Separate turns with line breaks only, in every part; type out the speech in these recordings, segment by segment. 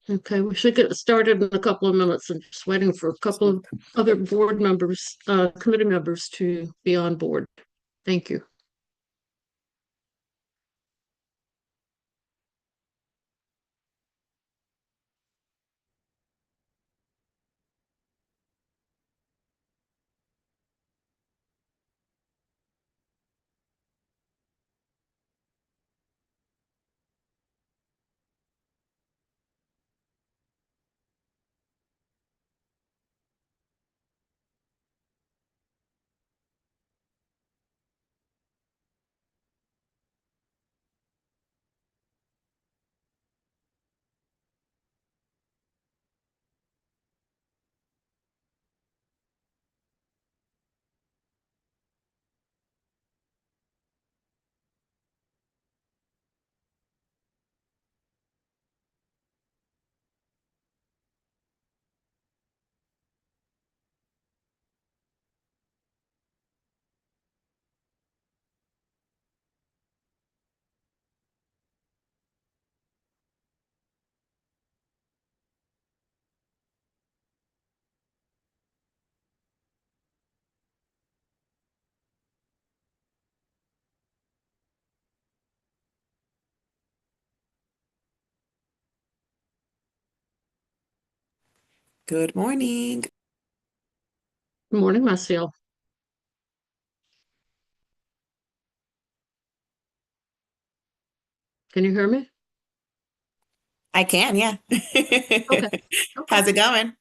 Okay, we should get started in a couple of minutes. I'm just waiting for a couple of other board members, committee members to be on board. Thank you.
Good morning.
Good morning, Marcel. Can you hear me?
I can, yeah.
Okay. Okay.
How's it going?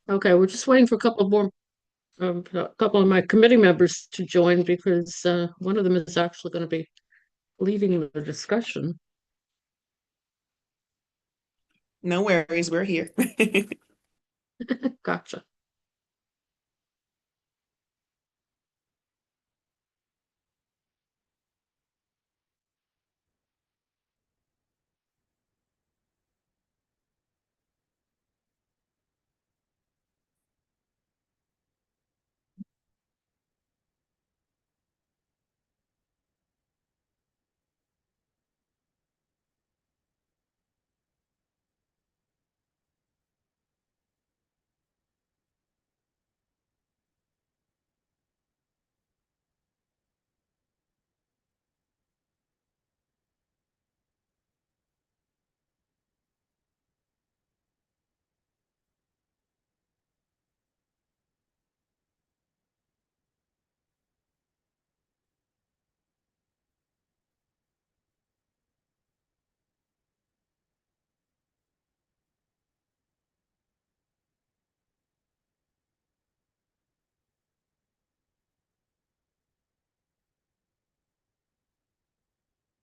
Okay, we're just waiting for a couple of my committee members to join because one of them is actually going to be leading the discussion.
No worries, we're here.
Gotcha.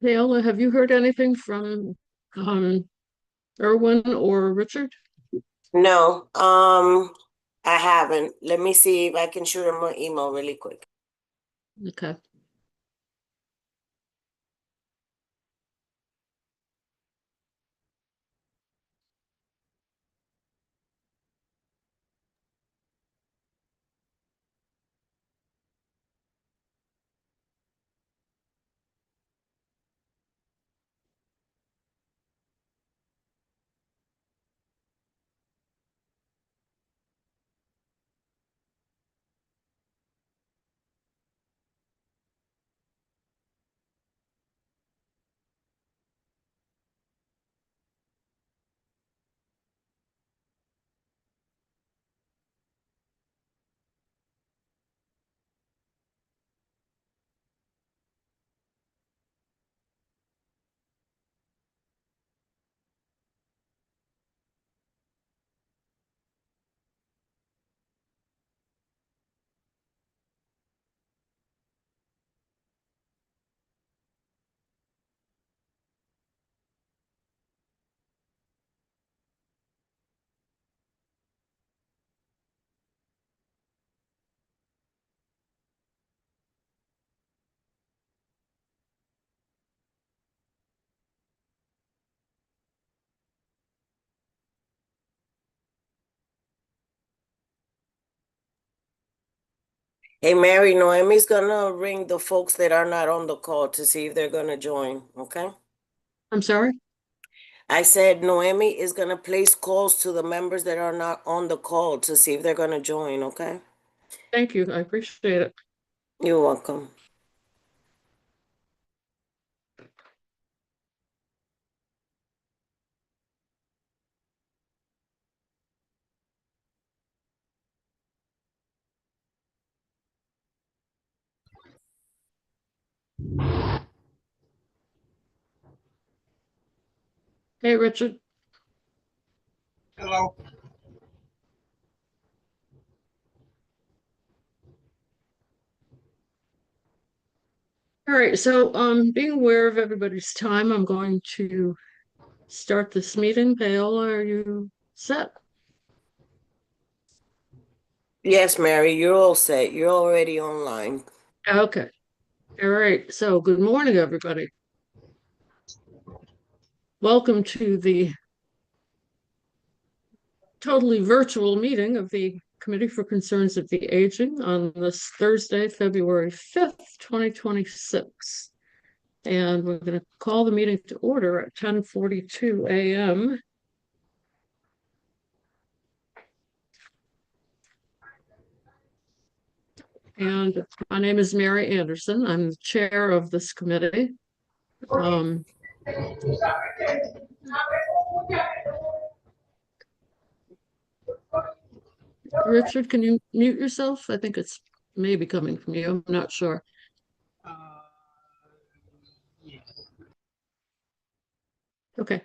Paola, have you heard anything from um, Erwin or Richard?
No, I haven't. Let me see if I can shoot him an email really quick.
Okay.
Hey, Mary, Noemi's gonna ring the folks that are not on the call to see if they're gonna join, okay?
I'm sorry?
I said Noemi is gonna place calls to the members that are not on the call to see if they're gonna join, okay?
Thank you. I appreciate it.
You're welcome.
Hey, Richard.
Hello.
All right, so being aware of everybody's time, I'm going to start this meeting. Paola, are you set?
Yes, Mary, you're all set. You're already online.
Okay. All right, so good morning, everybody. Welcome to the totally virtual meeting of the Committee for Concerns of the Aging on this Thursday, February 5th, 2026. And we're going to call the meeting to order at 10:42 a.m. And my name is Mary Anderson. I'm the chair of this committee. Richard, can you mute yourself? I think it's maybe coming from you. I'm not sure. Okay.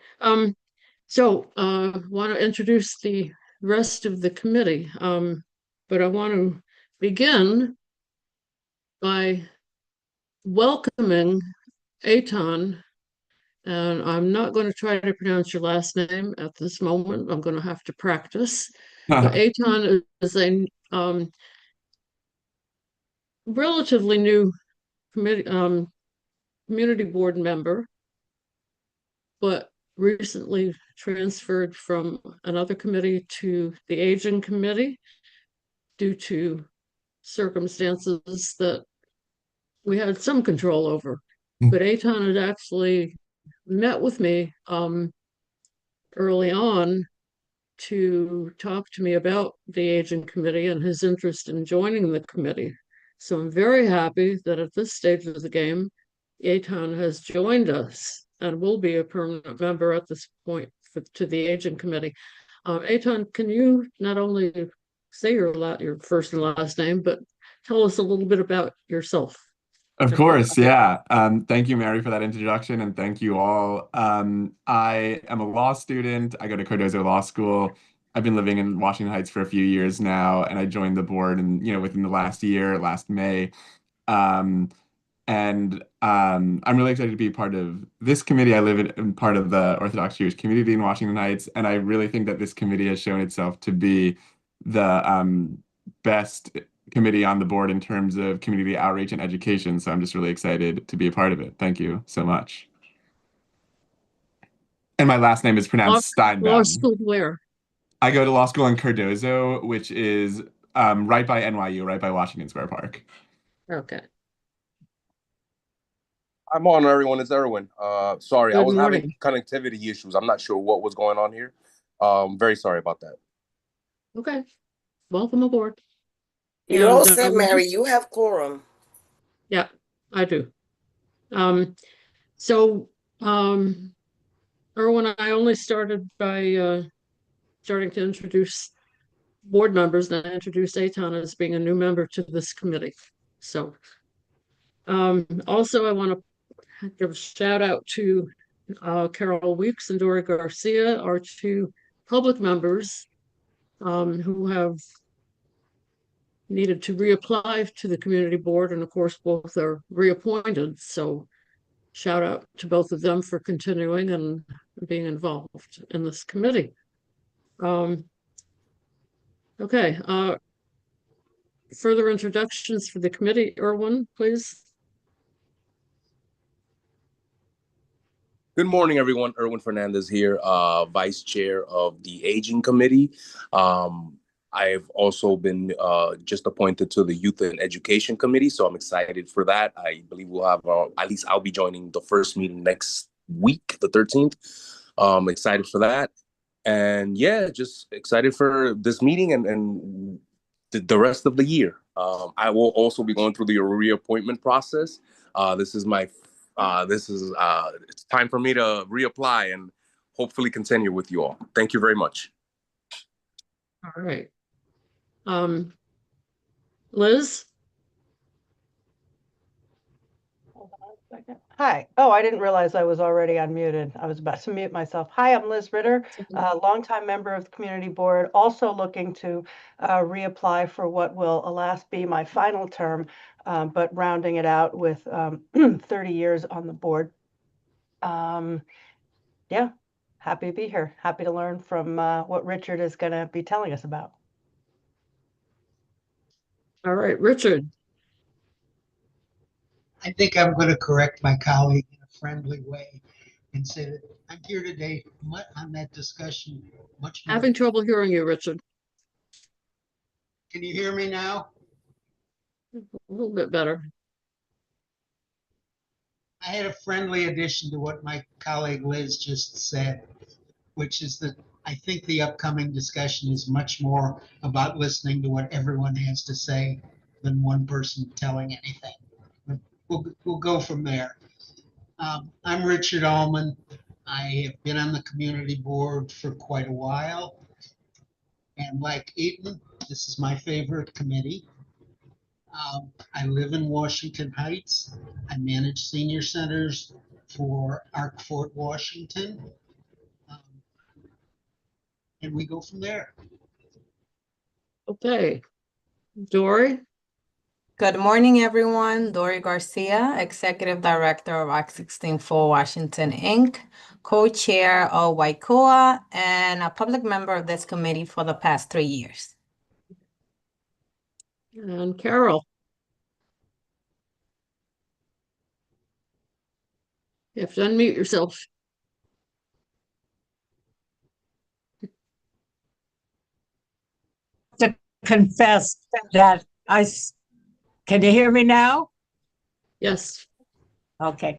So want to introduce the rest of the committee. But I want to begin by welcoming Eitan, and I'm not going to try to pronounce your last name at this moment. I'm going to have to practice. But Eitan is a relatively new community board member, but recently transferred from another committee to the Aging Committee due to circumstances that we had some control over. But Eitan had actually met with me early on to talk to me about the Aging Committee and his interest in joining the committee. So I'm very happy that at this stage of the game, Eitan has joined us and will be a permanent member at this point to the Aging Committee. Eitan, can you not only say your first and last name, but tell us a little bit about yourself?
Of course, yeah. Thank you, Mary, for that introduction, and thank you all. I am a law student. I go to Cardozo Law School. I've been living in Washington Heights for a few years now, and I joined the board within the last year, last May. I'm really excited to be part of this committee. I live in part of the Orthodox Jewish community in Washington Heights, and I really think that this committee has shown itself to be the best committee on the board in terms of community outreach and education. So I'm just really excited to be a part of it. Thank you so much. And my last name is pronounced Steinbaum.
Law school where?
I go to law school in Cardozo, which is right by NYU, right by Washington Square Park.
Okay.
Hi, morning, everyone. It's Erwin. Sorry, I
Good
was
morning.
having connectivity issues. I'm not sure what was going on here. Very sorry about that.
Okay. Welcome aboard.
You're all
And,
set, Mary. You have quorum.
Yeah, I do. Erwin, I only started by starting to introduce board members, and I introduced Eitan as being a new member to this committee. So also I want to give a shout out to Carol Weeks and Dori Garcia, our two public members who have needed to reapply to the community board, and of course both are reappointed. So shout out to both of them for continuing and being involved in this committee. Okay, further introductions for the committee. Erwin, please.
Good morning, everyone. Erwin Fernandez here, Vice Chair of the Aging Committee. I've also been just appointed to the Youth and Education Committee, so I'm excited for that. I believe we'll have, at least I'll be joining the first meeting next week, the 13th. Excited for that. And yeah, just excited for this meeting and the rest of the year. I will also be going through the reappointment process. It's time for me to reapply and hopefully continue with you all. Thank you very much.
All right. Liz?
Hold on a second. Hi. Oh, I didn't realize I was already unmuted. I was about to mute myself. Hi, I'm Liz Ritter, a longtime member of the community board, also looking to reapply for what will, alas, be my final term, but rounding it out with 30 years on the board. Yeah, happy to be here. Happy to learn from what Richard is going to be telling us about.
All right, Richard.
I think I'm going to correct my colleague in a friendly way and say that I'm here today on that discussion much more.
Having trouble hearing you, Richard.
Can you hear me now?
A little bit better.
I had a friendly addition to what my colleague Liz just said, which is that I think the upcoming discussion is much more about listening to what everyone has to say than one person telling anything. But we'll go from there. I'm Richard Allman. I have been on the community board for quite a while. And like Eaton, this is my favorite committee. I live in Washington Heights. I manage senior centers for Arc Fort Washington. And we go from there.
Okay. Dory?
Good morning, everyone. Dory Garcia, Executive Director of Act 16 for Washington, Inc., co-chair of WICOA, and a public member of this committee for the past 3 years.
And Carol? You have to unmute yourself.
Confess that can you hear me now?
Yes.
Okay.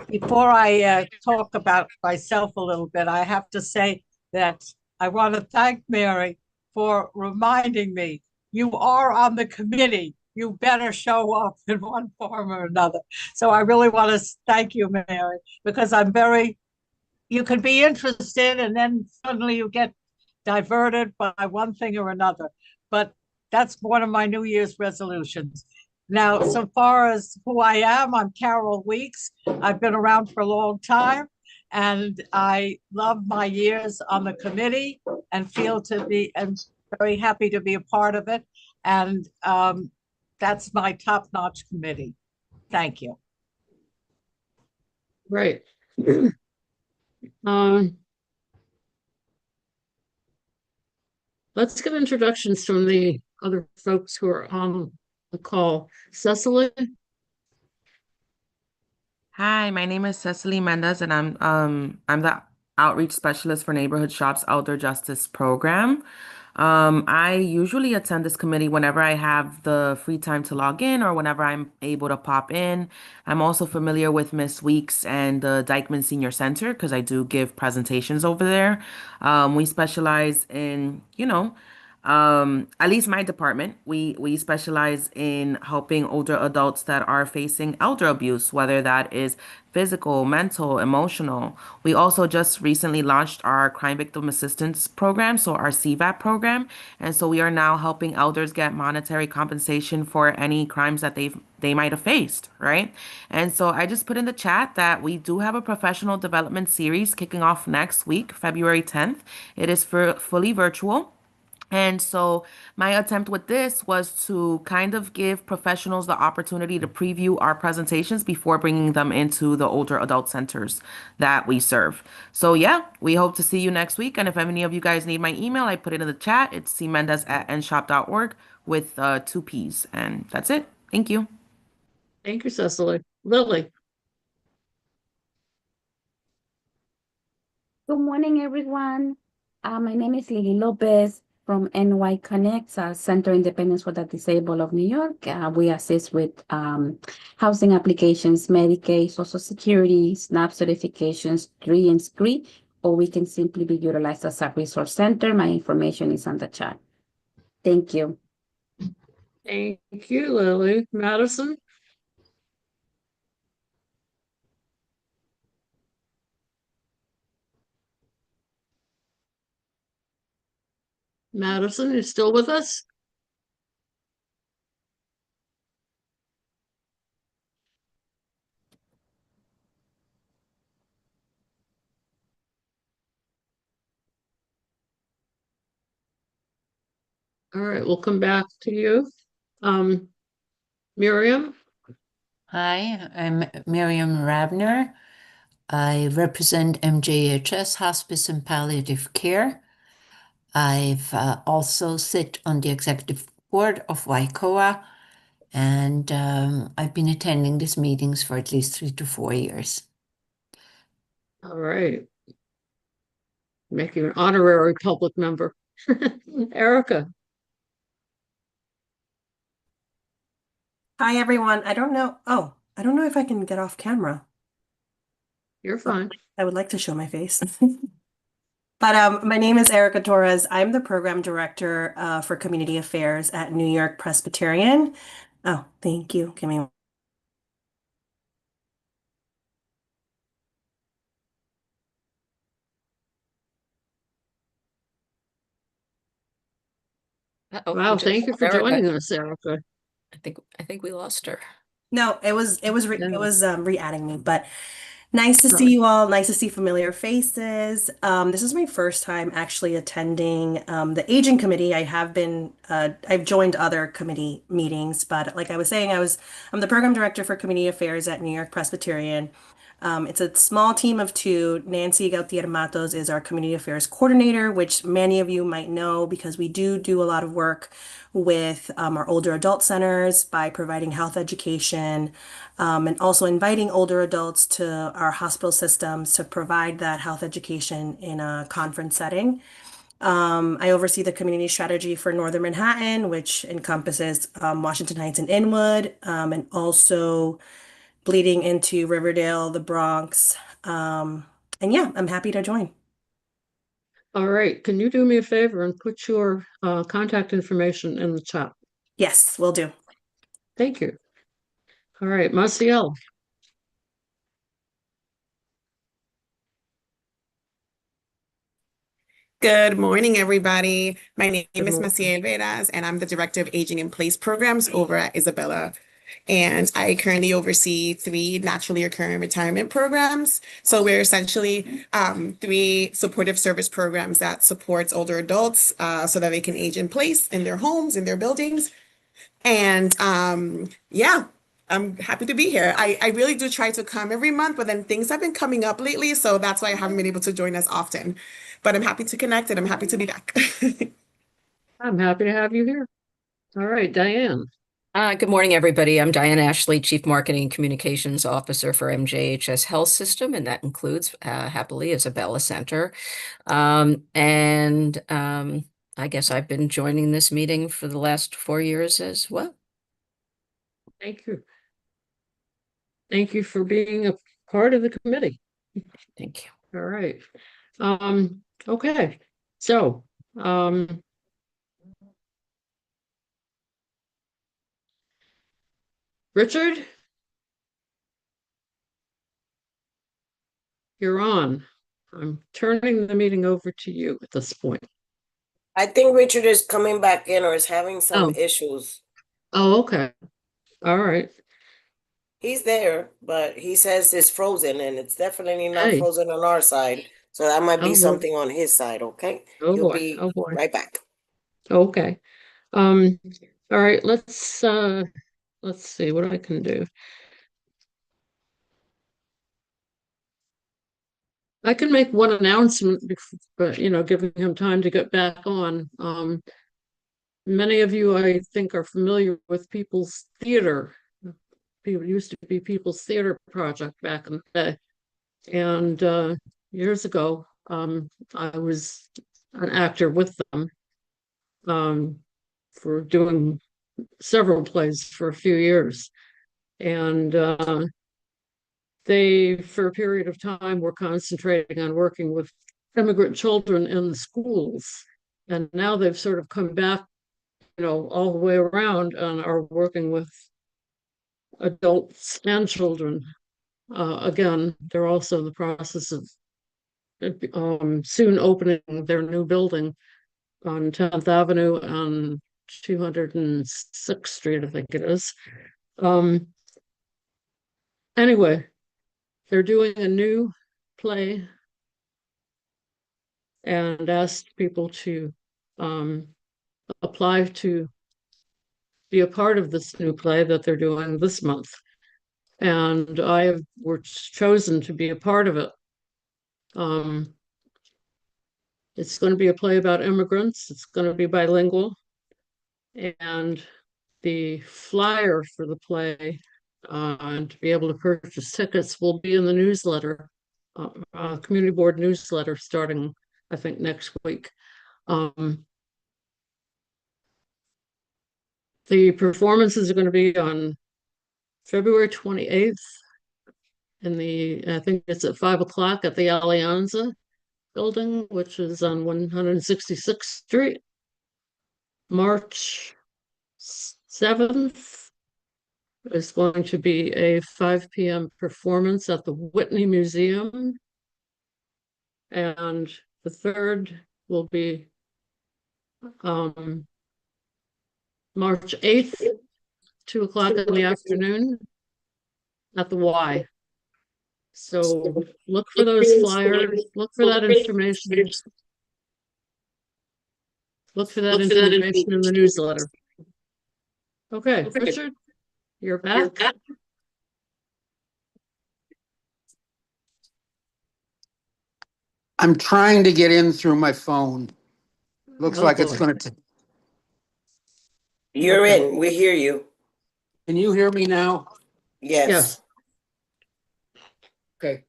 Before I talk about myself a little bit, I have to say that I want to thank Mary for reminding me, you are on the committee. You better show up in one form or another. So I really want to thank you, Mary, because you can be interested and then suddenly you get diverted by one thing or another. But that's one of my New Year's resolutions. Now, so far as who I am, I'm Carol Weeks. I've been around for a long time, and I love my years on the committee and I'm very happy to be a part of it. And that's my top-notch committee. Thank you.
Right. Let's get introductions from the other folks who are on the call. Cecily?
Hi, my name is Cecily Mendez, and I'm the outreach specialist for Neighborhood Shops Elder Justice Program. I usually attend this committee whenever I have the free time to log in or whenever I'm able to pop in. I'm also familiar with Miss Weeks and the Dyckman Senior Center because I do give presentations over there. We specialize in, at least my department, we specialize in helping older adults that are facing elder abuse, whether that is physical, mental, emotional. We also just recently launched our Crime Victim Assistance Program, so our CVAP program. And so we are now helping elders get monetary compensation for any crimes that they might have faced, right? And so I just put in the chat that we do have a professional development series kicking off next week, February 10th. It is fully virtual. And so my attempt with this was to kind of give professionals the opportunity to preview our presentations before bringing them into the older adult centers that we serve. So yeah, we hope to see you next week. And if any of you guys need my email, I put it in the chat. It's cmendez@nshop.org with 2 P's. And that's it. Thank you.
Thank you, Cecily. Lily?
Good morning, everyone. My name is Lily Lopez from NY Connects, Center Independence for the Disabled of New York. We assist with housing applications, Medicaid, Social Security, SNAP certifications, 3 and 3, or we can simply be utilized as a resource center. My information is on the chat. Thank you.
Thank you, Lily. Madison? Madison, you still with us? All right, we'll come back to you. Miriam?
Hi, I'm Miriam Rabner. I represent MJHS Hospice and Palliative Care. I've also sit on the executive board of WICOA, and I've been attending these meetings for at least 3 to 4 years.
All right. Make you an honorary public member. Erica?
Hi, everyone. I don't know if I can get off camera.
You're fine.
I would like to show my face. But my name is Erica Torres. I'm the program director for community affairs at New York Presbyterian. Oh, thank you. Give me.
Uh-oh, we
Wow,
just
thank you
lost
for
Erica.
joining us, Erica.
I think we lost her.
No, it was
Yeah.
re-adding me, but nice to see you all. Nice to see familiar faces. This is my first time actually attending the aging committee. I've joined other committee meetings, but like I was saying, I'm the program director for community affairs at New York Presbyterian. It's a small team of 2. Nancy Gautier Matos is our community affairs coordinator, which many of you might know because we do a lot of work with our older adult centers by providing health education, and also inviting older adults to our hospital systems to provide that health education in a conference setting. I oversee the community strategy for Northern Manhattan, which encompasses Washington Heights and Inwood, and also bleeding into Riverdale, the Bronx. And yeah, I'm happy to join.
All right, can you do me a favor and put your contact information in the chat?
Yes, will do.
Thank you. All right, Maciel.
Good morning, everybody. My name is
morning.
Maciel Veras, and I'm the Director of Aging in Place Programs over at Isabella. And I currently oversee 3 naturally occurring retirement programs. So we're essentially 3 supportive service programs that supports older adults so that they can age in place in their homes, in their buildings. And yeah, I'm happy to be here. I really do try to come every month, but then things have been coming up lately, so that's why I haven't been able to join as often. But I'm happy to connect and I'm happy to be back.
I'm happy to have you here. All right, Diane.
Good morning, everybody. I'm Diane Ashley, Chief Marketing and Communications Officer for MJHS Health System, and that includes, happily, Isabella Center. I guess I've been joining this meeting for the last 4 years as well.
Thank you. Thank you for being a part of the committee.
Thank you.
All right. Okay. So, Richard, you're on. I'm turning the meeting over to you at this point.
I think Richard is coming back in or is having some
Oh.
issues.
Oh, okay. All right.
He's there, but he says it's frozen and it's definitely not
Hey.
frozen on our side. So that might
Oh,
be
boy.
something on his side, okay?
Oh,
He'll
boy.
be
Oh, boy.
right back.
Okay. All right, let's see what I can do. I can make one announcement, but giving him time to get back on. Many of you, I think, are familiar with People's Theater. It used to be People's Theater Project back in the day. And years ago, I was an actor with them for doing several plays for a few years. And they, for a period of time, were concentrating on working with immigrant children in the schools. And now they've sort of come back, all the way around and are working with adults and children. Again, they're also in the process of soon opening their new building on 10th Avenue and 206th Street, I think it is. Anyway, they're doing a new play and asked people to apply to be a part of this new play that they're doing this month. And I was chosen to be a part of it. It's going to be a play about immigrants. It's going to be bilingual. And the flyer for the play and to be able to purchase tickets will be in the newsletter, community board newsletter starting, I think, next week. The performances are going to be on February 28th I think it's at 5 o'clock at the Alianza building, which is on 166th Street. March 7th is going to be a 5 p.m. performance at the Whitney Museum. And the 3rd will be March 8th, 2 o'clock in the afternoon at the Y. So look for those flyers, look for that information. Look for that information in the newsletter. Okay, Richard, you're back.
I'm trying to get in through my phone. Looks like it's going to.
You're in. We hear you.
Can you hear me now?
Yes.
Okay.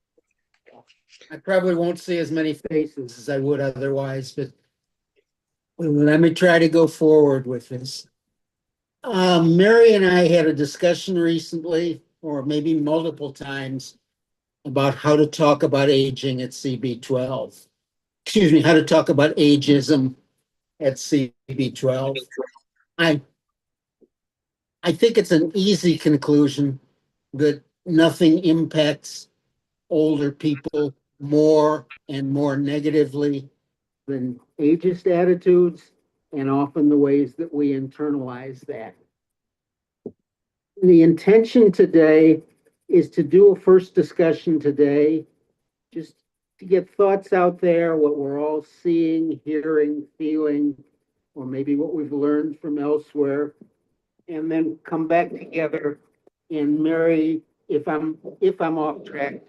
I probably won't see as many faces as I would otherwise, but let me try to go forward with this. Mary and I had a discussion recently, or maybe multiple times, about how to talk about aging at CB12. Excuse me, how to talk about ageism at CB12. I think it's an easy conclusion that nothing impacts older people more and more negatively than ageist attitudes and often the ways that we internalize that. The intention today is to do a first discussion today, just to get thoughts out there, what we're all seeing, hearing, feeling, or maybe what we've learned from elsewhere, and then come back together. And Mary, if I'm off track,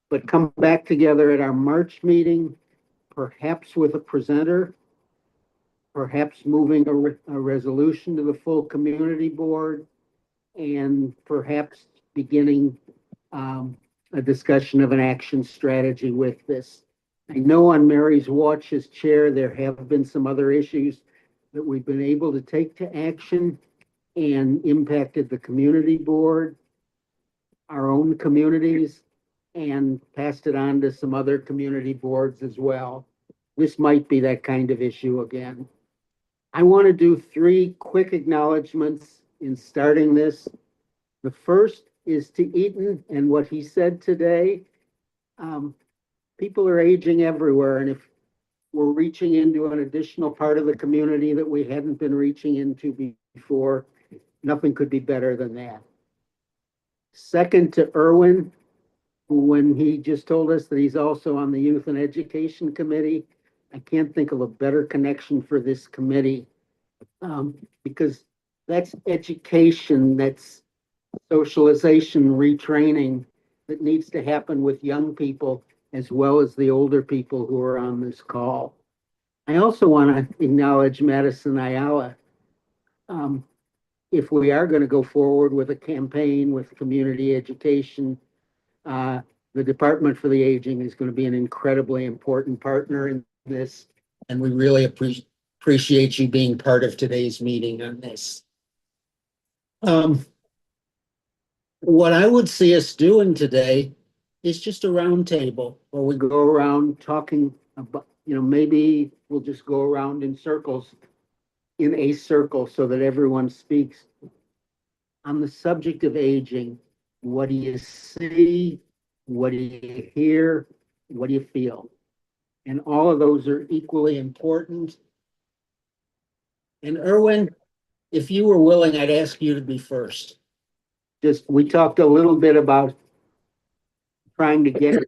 but come back together at our March meeting, perhaps with a presenter, perhaps moving a resolution to the full community board, and perhaps beginning a discussion of an action strategy with this. I know on Mary's watch as chair, there have been some other issues that we've been able to take to action and impacted the community board, our own communities, and passed it on to some other community boards as well. This might be that kind of issue again. I want to do 3 quick acknowledgements in starting this. The first is to Eaton and what he said today. People are aging everywhere, and if we're reaching into an additional part of the community that we hadn't been reaching into before, nothing could be better than that. Second, to Erwin, when he just told us that he's also on the Youth and Education Committee. I can't think of a better connection for this committee, because that's education, that's socialization, retraining that needs to happen with young people as well as the older people who are on this call. I also want to acknowledge Madison Ayala. If we are going to go forward with a campaign with community education, the Department for the Aging is going to be an incredibly important partner in this, and we really appreciate you being part of today's meeting on this. What I would see us doing today is just a round table where we go around talking about, maybe we'll just go around in circles, in a circle, so that everyone speaks. On the subject of aging, what do you see? What do you hear? What do you feel? And all of those are equally important. And Erwin, if you were willing, I'd ask you to be first. We talked a little bit about trying to get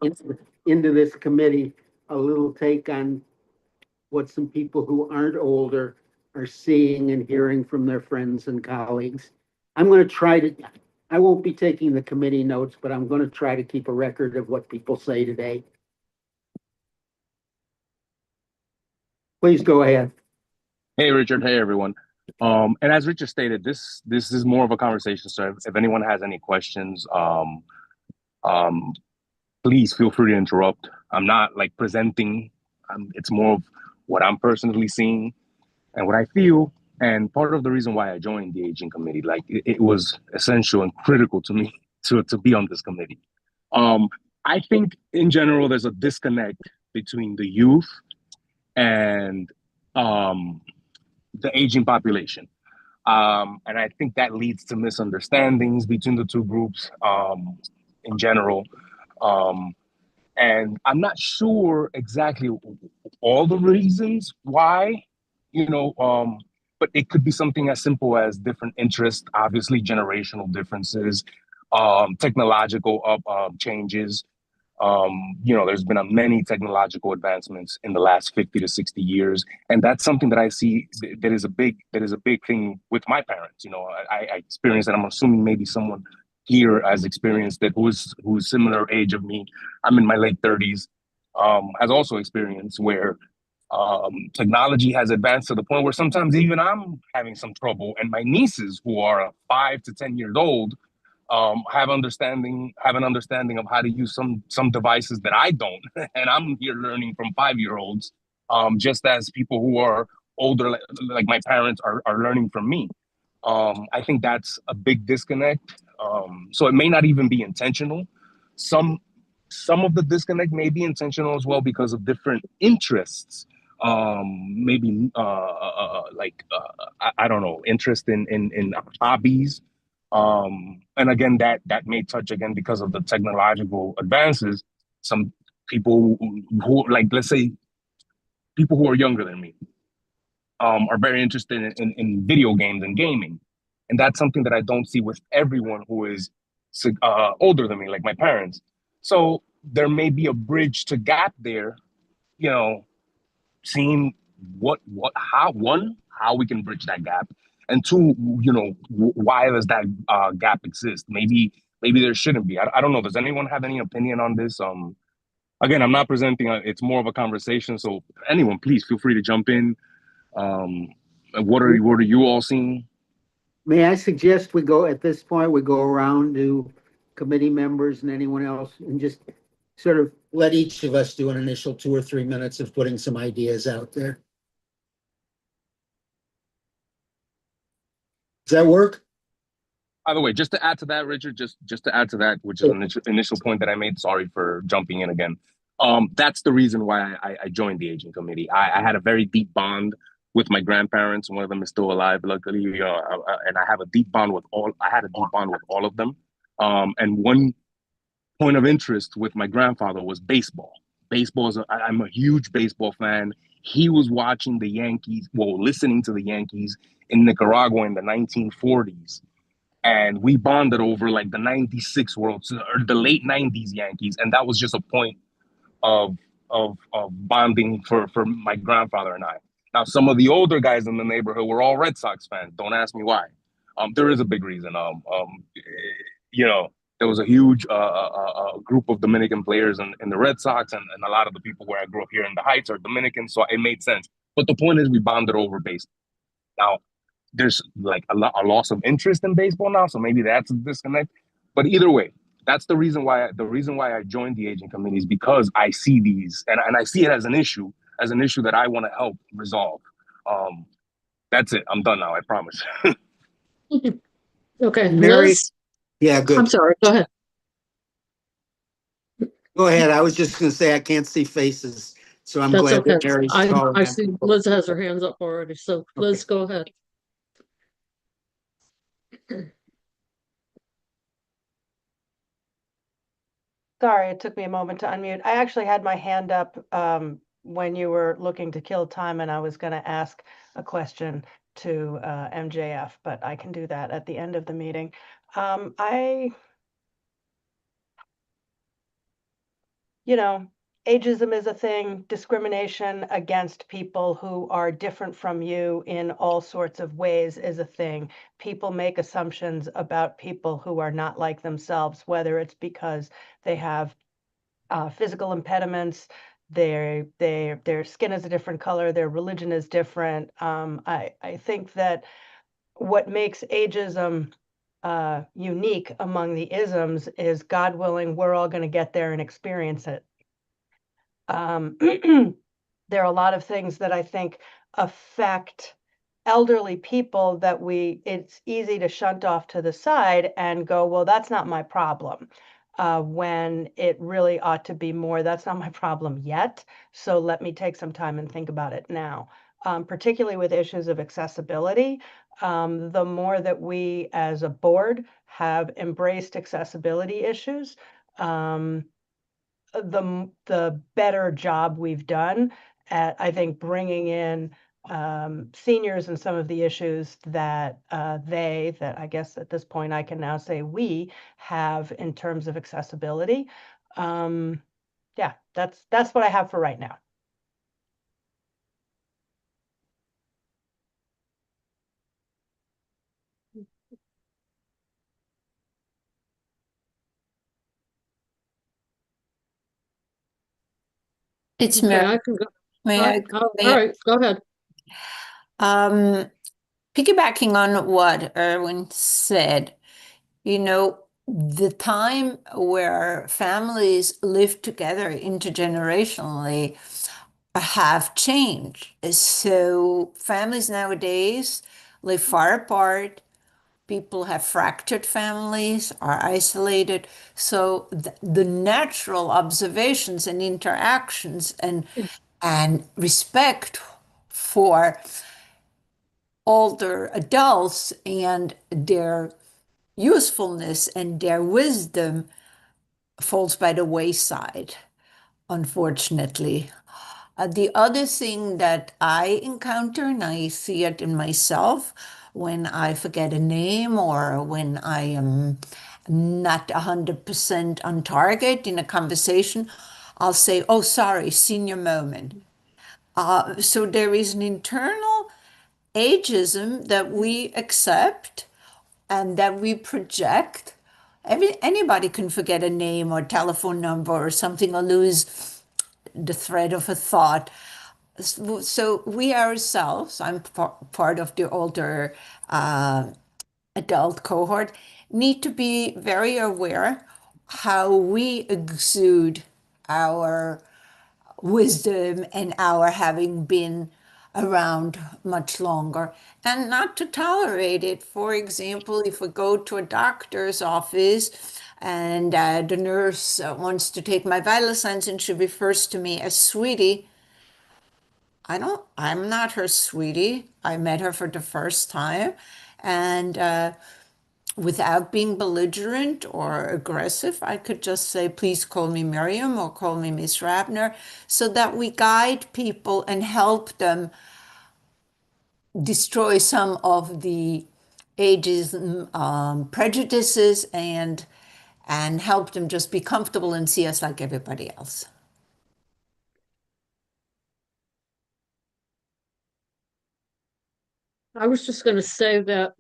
into this committee, a little take on what some people who aren't older are seeing and hearing from their friends and colleagues. I won't be taking the committee notes, but I'm going to try to keep a record of what people say today. Please go ahead.
Hey, Richard. Hey, everyone. And as Richard stated, this is more of a conversation. So if anyone has any questions, please feel free to interrupt. I'm not like presenting. It's more of what I'm personally seeing and what I feel. And part of the reason why I joined the aging committee, like it was essential and critical to me to be on this committee. I think in general, there's a disconnect between the youth and the aging population. And I think that leads to misunderstandings between the two groups in general. And I'm not sure exactly all the reasons why, but it could be something as simple as different interests, obviously generational differences, technological changes. There's been many technological advancements in the last 50 to 60 years. And that's something that I see that is a big thing with my parents. I experienced, and I'm assuming maybe someone here has experienced that who's similar age of me. I'm in my late 30s, has also experienced where technology has advanced to the point where sometimes even I'm having some trouble, and my nieces who are 5 to 10 years old have an understanding of how to use some devices that I don't, and I'm here learning from 5-year-olds, just as people who are older, like my parents, are learning from me. I think that's a big disconnect. So it may not even be intentional. Some of the disconnect may be intentional as well because of different interests. Maybe I don't know, interest in hobbies. And again, that may touch again because of the technological advances. Some people who like, let's say, people who are younger than me, are very interested in video games and gaming. And that's something that I don't see with everyone who is older than me, like my parents. So there may be a bridge to gap there, seeing how we can bridge that gap, and two, why does that gap exist? Maybe there shouldn't be. I don't know. Does anyone have any opinion on this? Again, I'm not presenting. It's more of a conversation. So anyone, please feel free to jump in. What are you all seeing?
May I suggest we go around to committee members and anyone else and just sort of let each of us do an initial 2 or 3 minutes of putting some ideas out there. Does that work?
By the way, just to add to that, Richard, just to add to that, which is an initial point that I made, sorry for jumping in again. That's the reason why I joined the aging committee. I had a very deep bond with my grandparents. One of them is still alive, luckily, and I had a deep bond with all of them. And one point of interest with my grandfather was baseball. I'm a huge baseball fan. He was watching the Yankees, listening to the Yankees in Nicaragua in the 1940s. And we bonded over like the 96 or the late 90s Yankees. And that was just a point of bonding for my grandfather and I. Now, some of the older guys in the neighborhood were all Red Sox fans. Don't ask me why. There is a big reason. There was a huge group of Dominican players in the Red Sox, and a lot of the people where I grew up here in the Heights are Dominican, so it made sense. But the point is, we bonded over baseball. Now, there's like a loss of interest in baseball now, so maybe that's a disconnect. But either way, that's the reason why I joined the aging committee, is because I see these, and I see it as an issue that I want to help resolve. That's it. I'm done now. I promise.
Okay,
Mary?
Liz?
Yeah, good.
I'm sorry, go ahead.
Go ahead. I was just gonna say I can't see faces, so I'm
That's
glad
okay.
that Mary's tall.
I see Liz has her hands up already, so Liz, go ahead.
Sorry, it took me a moment to unmute. I actually had my hand up when you were looking to kill time, and I was going to ask a question to MJF, but I can do that at the end of the meeting. You know, ageism is a thing, discrimination against people who are different from you in all sorts of ways is a thing. People make assumptions about people who are not like themselves, whether it's because they have physical impediments, their skin is a different color, their religion is different. I think that what makes ageism unique among the isms is, God willing, we're all going to get there and experience it. There are a lot of things that I think affect elderly people that it's easy to shunt off to the side and go, well, that's not my problem. When it really ought to be more, that's not my problem yet. So let me take some time and think about it now. Particularly with issues of accessibility, the more that we as a board have embraced accessibility issues, the better job we've done at, I think, bringing in seniors and some of the issues that that I guess at this point I can now say we have in terms of accessibility. Yeah, that's what I have for right now.
It's
Okay,
Mary.
I can go.
May I?
All
may I-
right, go ahead.
Piggybacking on what Erwin said, the time where families live together intergenerationally have changed. So families nowadays live far apart. People have fractured families, are isolated. So the natural observations and interactions and respect for older adults and their usefulness and their wisdom falls by the wayside, unfortunately. The other thing that I encounter, and I see it in myself, when I forget a name or when I am not 100% on target in a conversation, I'll say, oh, sorry, senior moment. So there is an internal ageism that we accept and that we project. Anybody can forget a name or telephone number or something or lose the thread of a thought. So we ourselves, I'm part of the older adult cohort, need to be very aware how we exude our wisdom and our having been around much longer and not to tolerate it. For example, if we go to a doctor's office and the nurse wants to take my vital signs and she refers to me as sweetie, I'm not her sweetie. I met her for the first time. And without being belligerent or aggressive, I could just say, please call me Miriam or call me Miss Rabner, so that we guide people and help them destroy some of the ageism prejudices and help them just be comfortable and see us like everybody else.
I was just going to say that,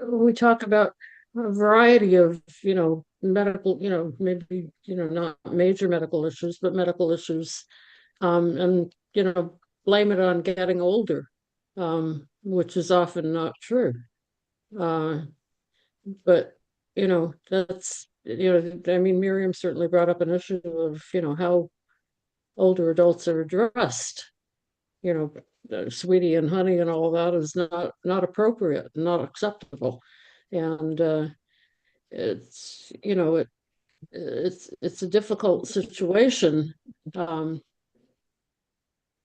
we talk about a variety of, medical, maybe, not major medical issues, but medical issues, and, blame it on getting older, which is often not true. But, that's, I mean, Miriam certainly brought up an issue of, how older adults are addressed. Sweetie and honey and all that is not appropriate, not acceptable. And it's, it's a difficult situation.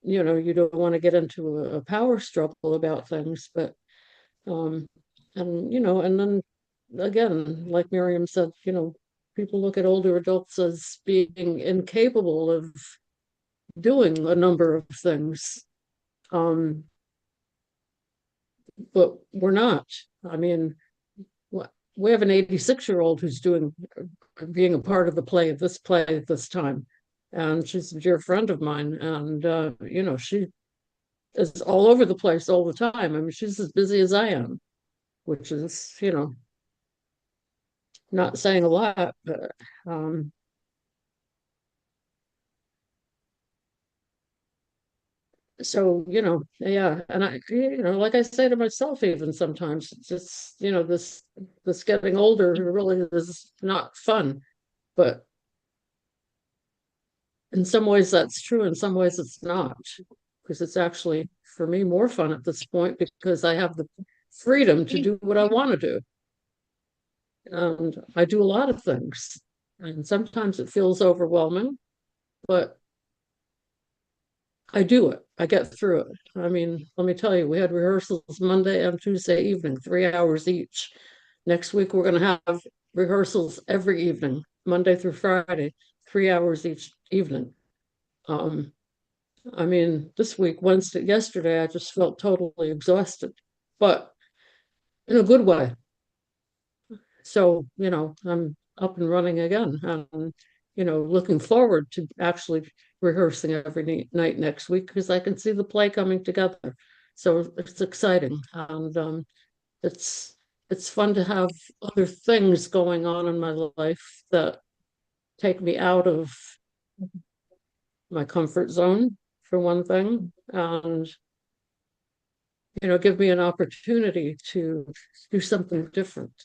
You know, you don't want to get into a power struggle about things, but and you know, and then again, like Miriam said, you know, people look at older adults as being incapable of doing a number of things. But we're not. I mean, we have an 86-year-old who's being a part of the play, this play at this time. And she's a dear friend of mine. And, you know, she is all over the place all the time. I mean, she's as busy as I am, which is, you know, not saying a lot, but so, you know, yeah. And I, you know, like I say to myself, even sometimes, it's just, you know, this getting older really is not fun. But in some ways that's true, in some ways it's not, because it's actually, for me, more fun at this point because I have the freedom to do what I want to do. And I do a lot of things. And sometimes it feels overwhelming, but I do it. I get through it. I mean, let me tell you, we had rehearsals Monday and Tuesday evening, 3 hours each. Next week, we're going to have rehearsals every evening, Monday through Friday, 3 hours each evening. I mean, this week, yesterday, I just felt totally exhausted, but in a good way. So, you know, I'm up and running again and, you know, looking forward to actually rehearsing every night next week because I can see the play coming together. So it's exciting. And it's fun to have other things going on in my life that take me out of my comfort zone, for one thing, and you know, give me an opportunity to do something different.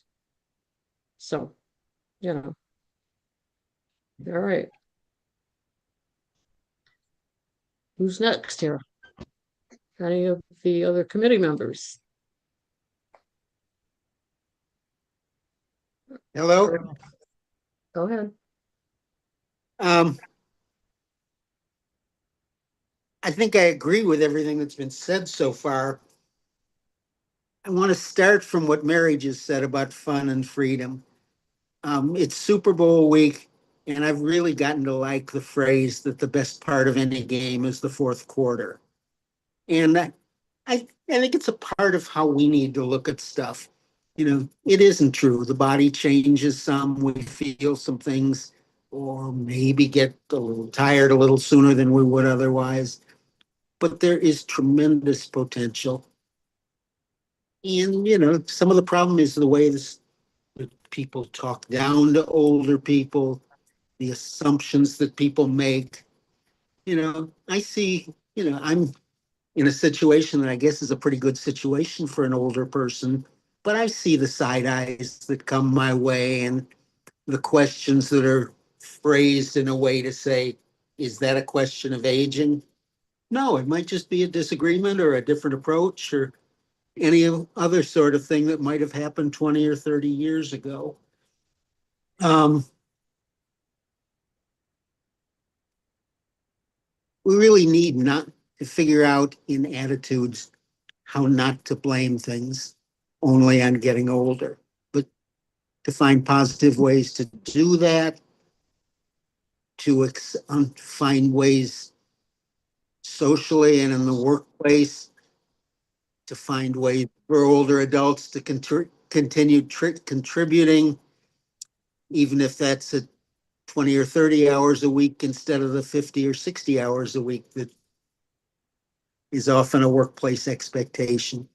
So, you know, all right. Who's next here? Any of the other committee members?
Hello.
Go ahead.
I think I agree with everything that's been said so far. I want to start from what Mary just said about fun and freedom. It's Super Bowl week, and I've really gotten to like the phrase that the best part of any game is the fourth quarter. And I think it's a part of how we need to look at stuff. You know, it isn't true. The body changes some, we feel some things, or maybe get a little tired a little sooner than we would otherwise. But there is tremendous potential. And, you know, some of the problem is the way that people talk down to older people, the assumptions that people make. You know, I see, you know, I'm in a situation that I guess is a pretty good situation for an older person, but I see the side eyes that come my way and the questions that are phrased in a way to say, is that a question of aging? No, it might just be a disagreement or a different approach or any other sort of thing that might have happened 20 or 30 years ago. We really need not to figure out in attitudes how not to blame things only on getting older, but to find positive ways to do that, to find ways socially and in the workplace to find ways for older adults to continue contributing, even if that's at 20 or 30 hours a week instead of the 50 or 60 hours a week that is often a workplace expectation.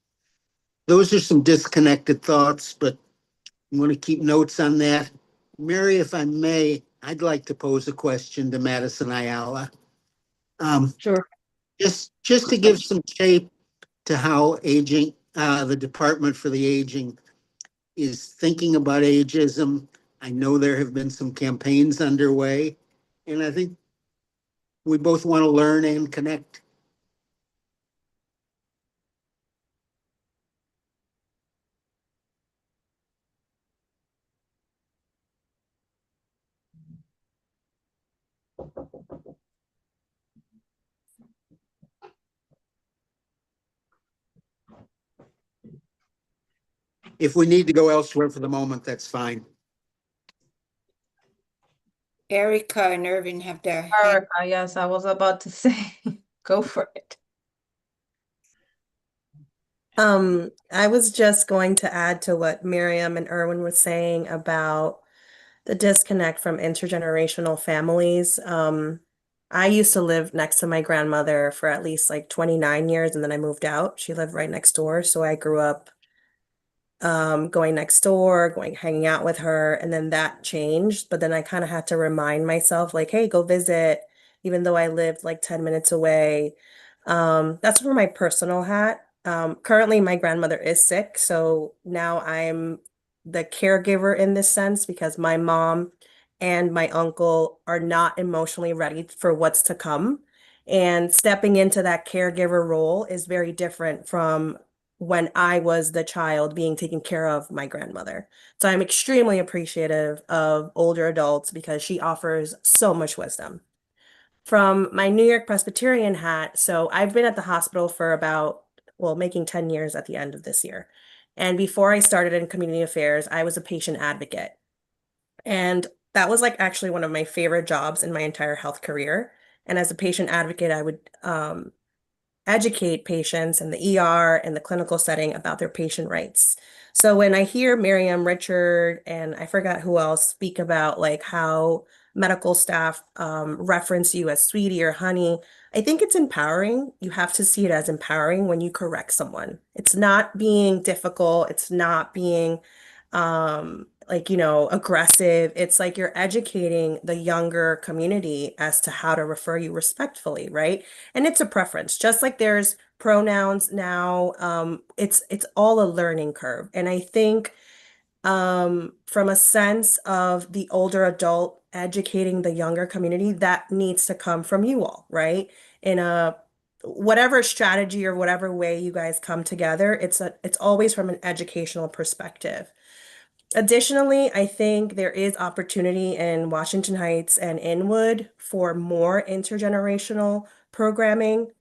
Those are some disconnected thoughts, but I want to keep notes on that. Mary, if I may, I'd like to pose a question to Madison Ayala.
Sure.
Just to give some shape to how aging, the Department for the Aging is thinking about ageism. I know there have been some campaigns underway, and I think we both want to learn and connect. If we need to go elsewhere for the moment, that's fine.
Erica and Irvin have their hand.
Erica, yes, I was about to say, go for it.
I was just going to add to what Miriam and Erwin were saying about the disconnect from intergenerational families. I used to live next to my grandmother for at least like 29 years, and then I moved out. She lived right next door, so I grew up going next door, hanging out with her, and then that changed. But then I kind of had to remind myself, like, hey, go visit, even though I lived like 10 minutes away. That's for my personal hat. Currently, my grandmother is sick, so now I'm the caregiver in this sense because my mom and my uncle are not emotionally ready for what's to come. And stepping into that caregiver role is very different from when I was the child being taken care of my grandmother. So I'm extremely appreciative of older adults because she offers so much wisdom. From my New York Presbyterian hat, so I've been at the hospital for about, well, making 10 years at the end of this year. And before I started in community affairs, I was a patient advocate. And that was like actually one of my favorite jobs in my entire health career. And as a patient advocate, I would educate patients in the ER and the clinical setting about their patient rights. So when I hear Miriam, Richard, and I forgot who else speak about like how medical staff reference you as sweetie or honey, I think it's empowering. You have to see it as empowering when you correct someone. It's not being difficult. It's not being aggressive. It's like you're educating the younger community as to how to refer you respectfully, right? And it's a preference. Just like there's pronouns now, it's all a learning curve. And I think from a sense of the older adult educating the younger community, that needs to come from you all, right? In a whatever strategy or whatever way you guys come together, it's always from an educational perspective. Additionally, I think there is opportunity in Washington Heights and Inwood for more intergenerational programming.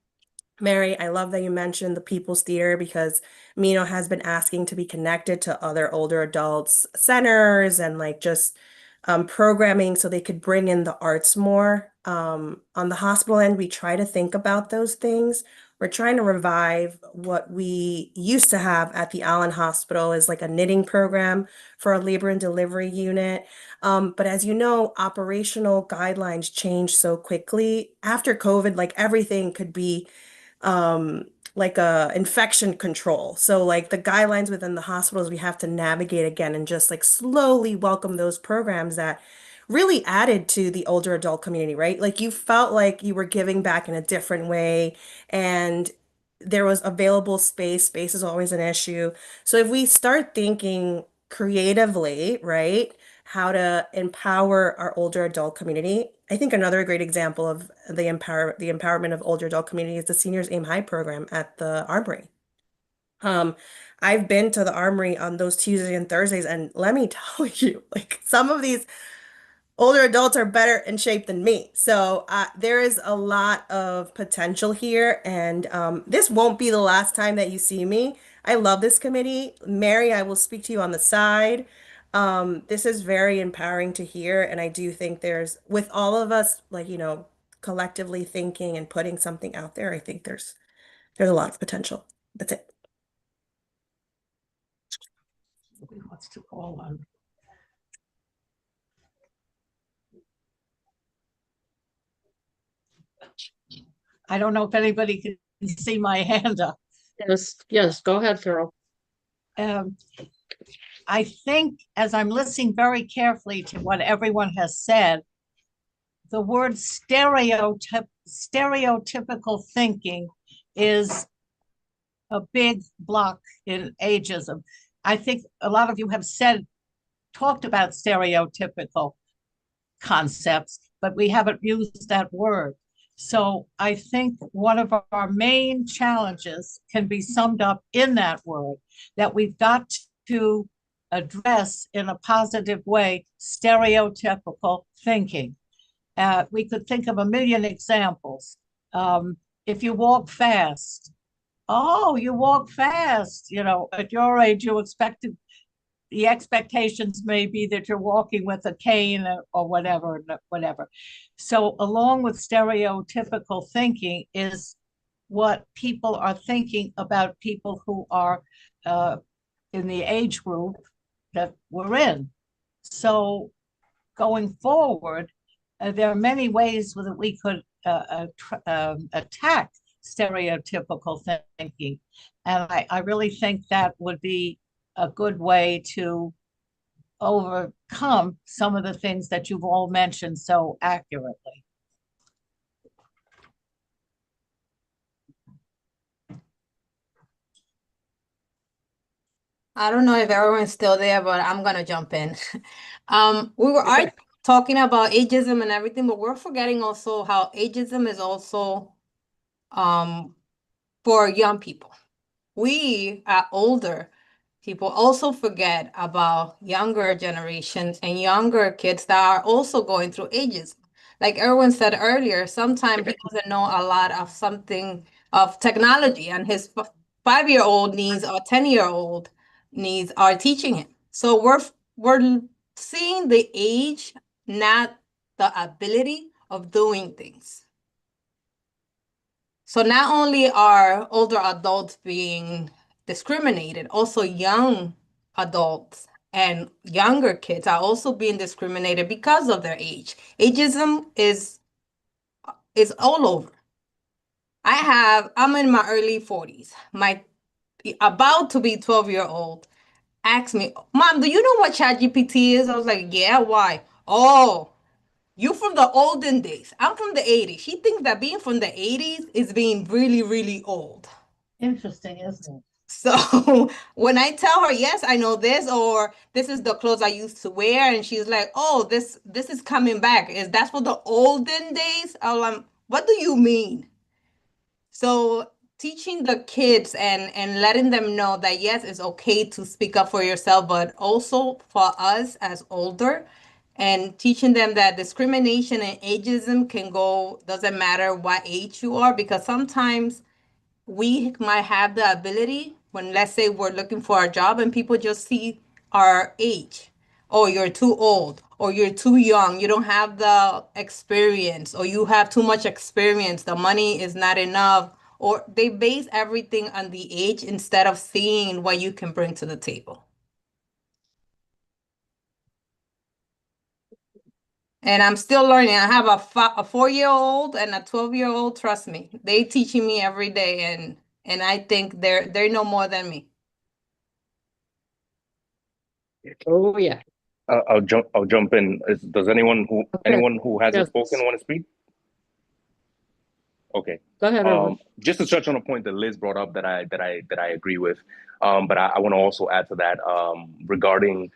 Mary, I love that you mentioned the People's Theater because Mino has been asking to be connected to other older adults centers and like just programming so they could bring in the arts more. On the hospital end, we try to think about those things. We're trying to revive what we used to have at the Allen Hospital is like a knitting program for a labor and delivery unit. But as you know, operational guidelines change so quickly. After COVID, like everything could be like a infection control. So like the guidelines within the hospitals, we have to navigate again and just like slowly welcome those programs that really added to the older adult community, right? Like you felt like you were giving back in a different way and there was available space. Space is always an issue. So if we start thinking creatively, right, how to empower our older adult community, I think another great example of the empowerment of older adult community is the Seniors Aim High program at the Armory. I've been to the Armory on those Tuesdays and Thursdays, and let me tell you, like some of these older adults are better in shape than me. So there is a lot of potential here, and this won't be the last time that you see me. I love this committee. Mary, I will speak to you on the side. This is very empowering to hear, and I do think there's, with all of us, like, collectively thinking and putting something out there, I think there's a lot of potential. That's it.
Who wants to call on? I don't know if anybody can see my hand up.
Yes, go ahead, Farrell.
I think as I'm listening very carefully to what everyone has said, the word stereotypical thinking is a big block in ageism. I think a lot of you have talked about stereotypical concepts, but we haven't used that word. So I think one of our main challenges can be summed up in that word, that we've got to address in a positive way stereotypical thinking. We could think of a million examples. If you walk fast, oh, you walk fast, at your age, you expect the expectations may be that you're walking with a cane or whatever, whatever. So along with stereotypical thinking is what people are thinking about people who are in the age group that we're in. So going forward, there are many ways that we could attack stereotypical thinking. And I really think that would be a good way to overcome some of the things that you've all mentioned so accurately.
I don't know if everyone's still there, but I'm gonna jump in. We are talking about ageism and everything, but we're forgetting also how ageism is also for young people. We are older people also forget about younger generations and younger kids that are also going through ageism. Like Erwin said earlier, sometimes he doesn't know a lot of something of technology, and his 5-year-old needs or 10-year-old needs are teaching him. So we're seeing the age, not the ability of doing things. So not only are older adults being discriminated, also young adults and younger kids are also being discriminated because of their age. Ageism is all over. I'm in my early 40s. My about to be 12-year-old asked me, Mom, do you know what ChatGPT is? I was like, yeah, why? Oh, you from the olden days. I'm from the 80s. She thinks that being from the 80s is being really, really old.
Interesting, isn't it?
So when I tell her, yes, I know this, or this is the clothes I used to wear, and she's like, oh, this is coming back. That's for the olden days? What do you mean? So teaching the kids and letting them know that, yes, it's okay to speak up for yourself, but also for us as older, and teaching them that discrimination and ageism doesn't matter what age you are, because sometimes we might have the ability when, let's say, we're looking for a job and people just see our age. Oh, you're too old, or you're too young, you don't have the experience, or you have too much experience, the money is not enough, or they base everything on the age instead of seeing what you can bring to the table. And I'm still learning. I have a 4-year-old and a 12-year-old. Trust me, they teaching me every day, and I think they know more than me.
Oh yeah.
I'll jump in. Does anyone who hasn't
Yes.
spoken want to speak? Okay.
Go ahead, Erwin.
Just to touch on a point that Liz brought up that I agree with, but I want to also add to that regarding,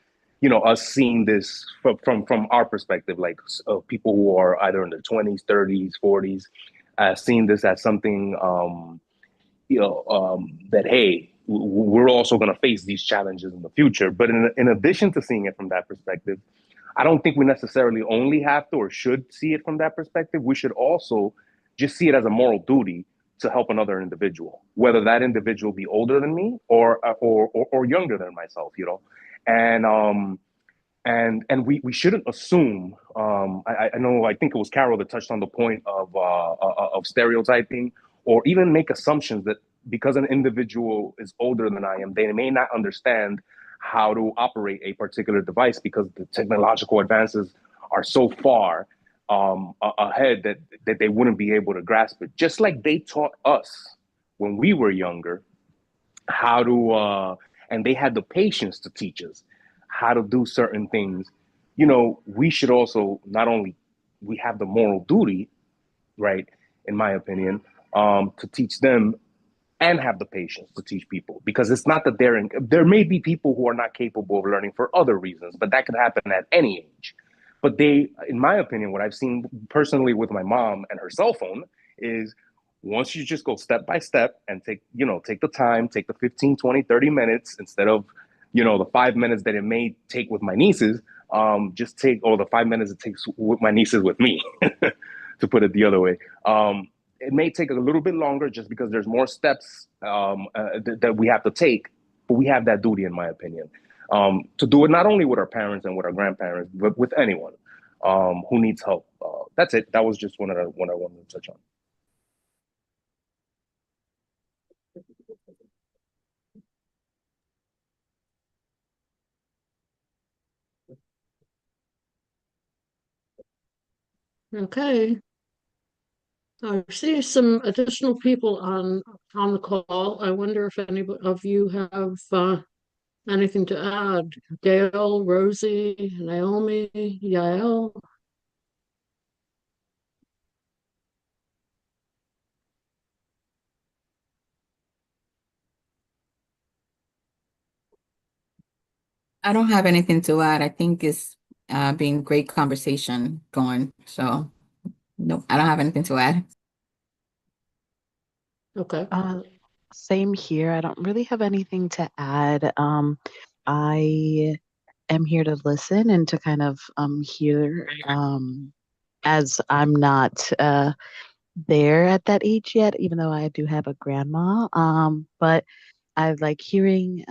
us seeing this from our perspective, like people who are either in their 20s, 30s, 40s, seeing this as something, that, hey, we're also going to face these challenges in the future. But in addition to seeing it from that perspective, I don't think we necessarily only have to or should see it from that perspective. We should also just see it as a moral duty to help another individual, whether that individual be older than me or younger than myself, and we shouldn't assume. I think it was Carol that touched on the point of stereotyping, or even make assumptions that because an individual is older than I am, they may not understand how to operate a particular device because the technological advances are so far ahead that they wouldn't be able to grasp it. Just like they taught us when we were younger how to, and they had the patience to teach us how to do certain things. We should also we have the moral duty, right, in my opinion, to teach them and have the patience to teach people, because it's not that there may be people who are not capable of learning for other reasons, but that could happen at any age. But in my opinion, what I've seen personally with my mom and her cell phone is, once you just go step by step and take the time, take the 15, 20, 30 minutes instead of, the 5 minutes that it may take with my nieces, just take, the 5 minutes it takes with my nieces with me, to put it the other way. It may take a little bit longer just because there's more steps that we have to take, but we have that duty, in my opinion. to do it not only with our parents and with our grandparents, but with anyone who needs help. That's it. That was just one I wanted to touch on.
Okay. I see some additional people on the call. I wonder if any of you have anything to add. Gail, Rosie, Naomi, Yael.
I don't have anything to add. I think it's been great conversation going. So no, I don't have anything to add.
Okay.
Same here. I don't really have anything to add. I am here to listen and to kind of hear, as I'm not there at that age yet, even though I do have a grandma. But I like hearing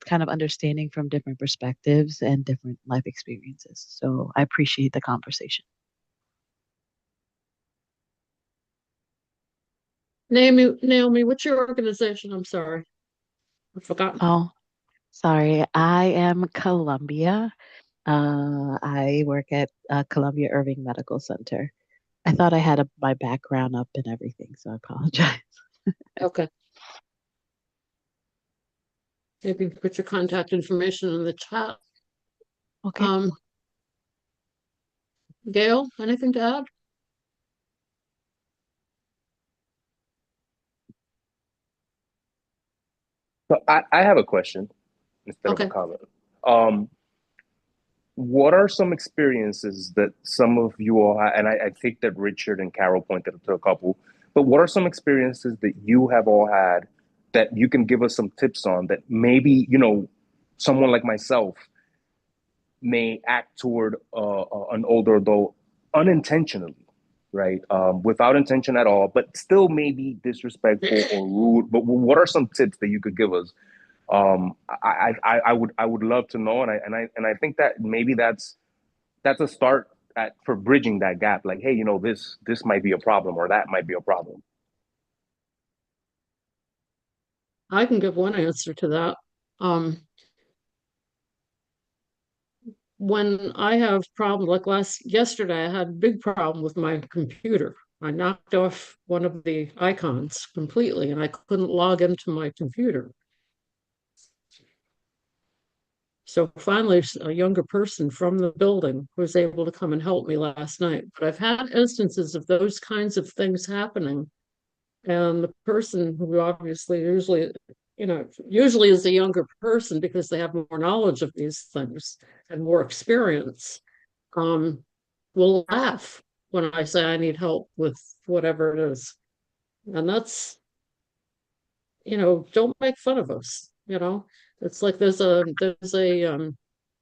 kind of understanding from different perspectives and different life experiences. So I appreciate the conversation.
Naomi, what's your organization? I'm sorry. I've forgotten.
Oh, sorry. I am Columbia. I work at Columbia Irving Medical Center. I thought I had my background up and everything, so I apologize.
Okay. Maybe put your contact information in the chat.
Okay.
Gail, anything to add?
So I have a question instead of a
Okay.
comment. What are some experiences that some of you all have, and I think that Richard and Carol pointed to a couple, but what are some experiences that you have all had that you can give us some tips on that maybe, someone like myself may act toward an older adult unintentionally, right? Without intention at all, but still maybe disrespectful or rude. But what are some tips that you could give us? I would love to know, and I think that maybe that's a start for bridging that gap. Like, hey, this might be a problem, or that might be a problem.
I can give one answer to that. When I have problems, like yesterday, I had a big problem with my computer. I knocked off one of the icons completely, and I couldn't log into my computer. So finally, a younger person from the building was able to come and help me last night. But I've had instances of those kinds of things happening. And the person who obviously usually is a younger person because they have more knowledge of these things and more experience, will laugh when I say I need help with whatever it is. And that's, don't make fun of us, It's like there's a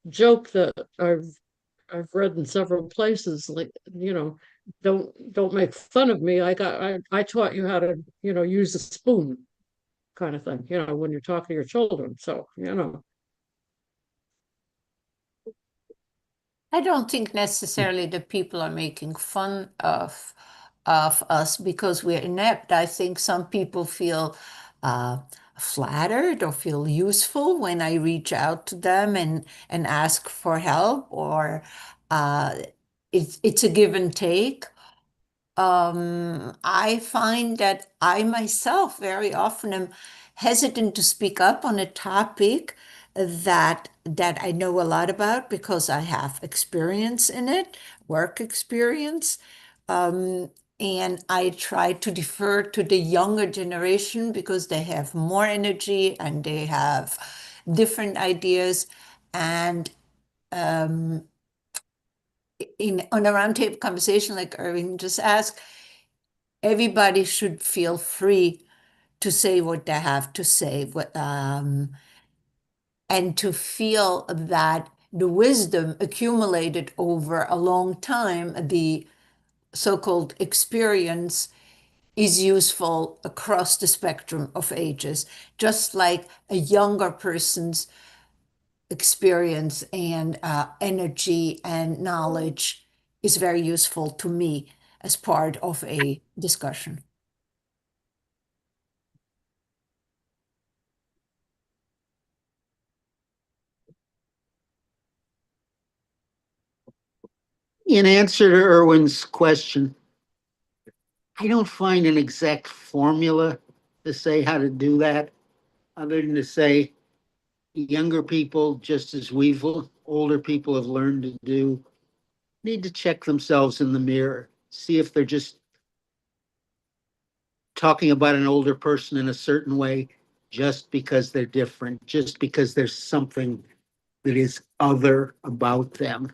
joke that I've read in several places, like, don't make fun of me. I taught you how to, use a spoon kind of thing, when you're talking to your children. So,
I don't think necessarily the people are making fun of us because we're inept. I think some people feel flattered or feel useful when I reach out to them and ask for help, or it's a give and take. I find that I myself very often am hesitant to speak up on a topic that I know a lot about because I have experience in it, work experience. And I try to defer to the younger generation because they have more energy and they have different ideas. And on a roundtable conversation like Irving just asked, everybody should feel free to say what they have to say, and to feel that the wisdom accumulated over a long time, the so-called experience, is useful across the spectrum of ages, just like a younger person's experience and energy and knowledge is very useful to me as part of a discussion.
In answer to Erwin's question, I don't find an exact formula to say how to do that, other than to say younger people, just as older people have learned to do, need to check themselves in the mirror, see if they're just talking about an older person in a certain way just because they're different, just because there's something that is other about them.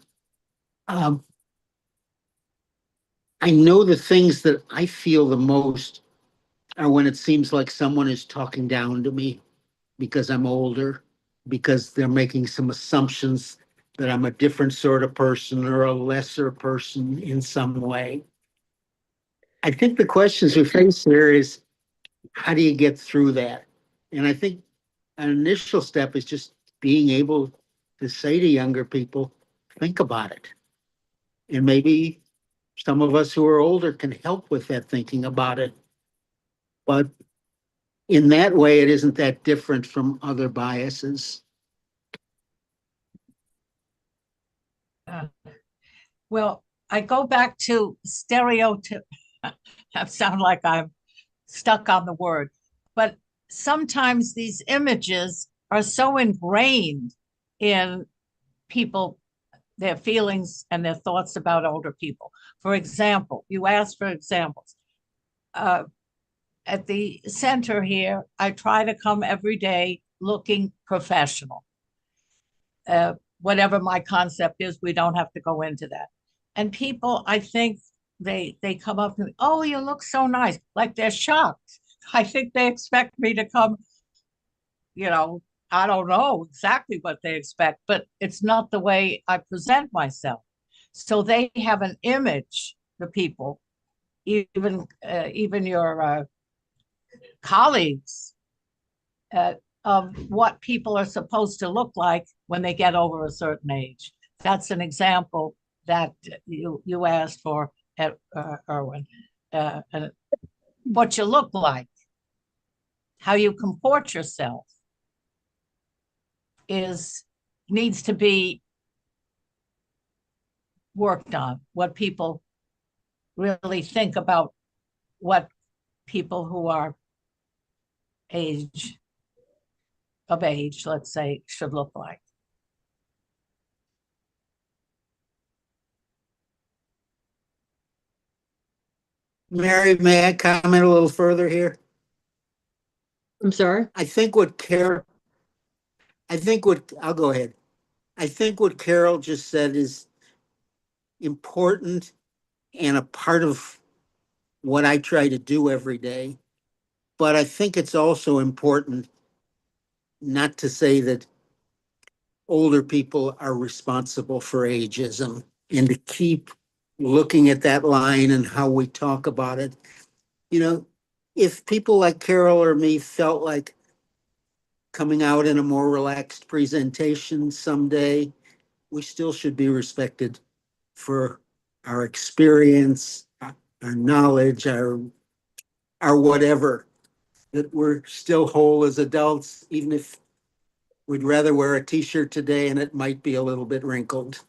I know the things that I feel the most are when it seems like someone is talking down to me because I'm older, because they're making some assumptions that I'm a different sort of person or a lesser person in some way. I think the questions we face here is, how do you get through that? And I think an initial step is just being able to say to younger people, think about it. And maybe some of us who are older can help with that thinking about it. But in that way, it isn't that different from other biases.
Well, I go back to stereotype. I sound like I'm stuck on the word, but sometimes these images are so ingrained in people, their feelings and their thoughts about older people. For example, you asked for examples. At the center here, I try to come every day looking professional. Whatever my concept is, we don't have to go into that. And people, I think they come up to me, oh, you look so nice, like they're shocked. I think they expect me to come, I don't know exactly what they expect, but it's not the way I present myself. So they have an image, the people, even your colleagues, of what people are supposed to look like when they get over a certain age. That's an example that you asked for, Erwin. What you look like, how you comport yourself needs to be worked on. What people really think about what people who are of age, let's say, should look like.
Mary, may I comment a little further here?
I'm sorry?
I'll go ahead. I think what Carol just said is important and a part of what I try to do every day. But I think it's also important not to say that older people are responsible for ageism, and to keep looking at that line and how we talk about it. If people like Carol or me felt like coming out in a more relaxed presentation someday, we still should be respected for our experience, our knowledge, our whatever, that we're still whole as adults, even if we'd rather wear a t-shirt today and it might be a little bit wrinkled.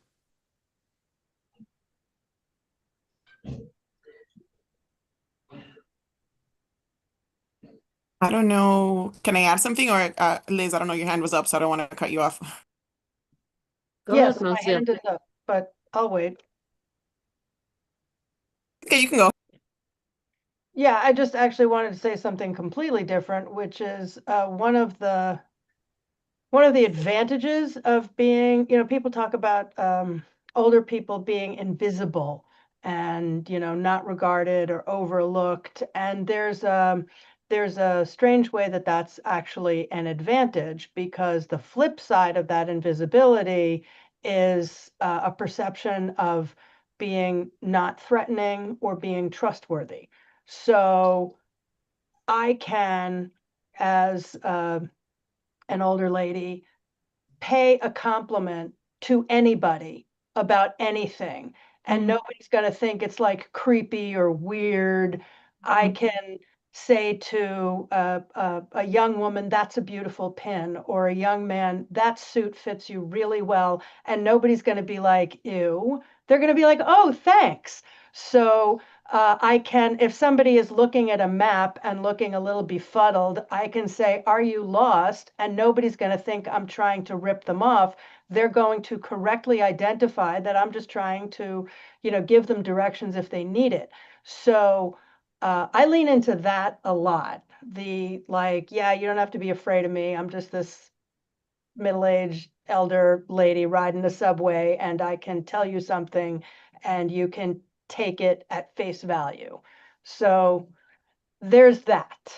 I don't know. Can I add something? Or Liz, I don't know, your hand was up, so I don't want to cut you off.
Yes, my hand is up, but I'll wait.
Okay, you can go.
Yeah, I just actually wanted to say something completely different, which is one of the advantages of being, people talk about older people being invisible and, not regarded or overlooked. And there's a strange way that that's actually an advantage, because the flip side of that invisibility is a perception of being not threatening or being trustworthy. So I can, as an older lady, pay a compliment to anybody about anything, and nobody's going to think it's like creepy or weird. I can say to a young woman, that's a beautiful pin, or a young man, that suit fits you really well, and nobody's going to be like, ew. They're going to be like, oh, thanks. So I can, if somebody is looking at a map and looking a little befuddled, I can say, are you lost? And nobody's going to think I'm trying to rip them off. They're going to correctly identify that I'm just trying to, give them directions if they need it. So I lean into that a lot. The like, yeah, you don't have to be afraid of me. I'm just this middle-aged elder lady riding the subway, and I can tell you something and you can take it at face value. So there's that.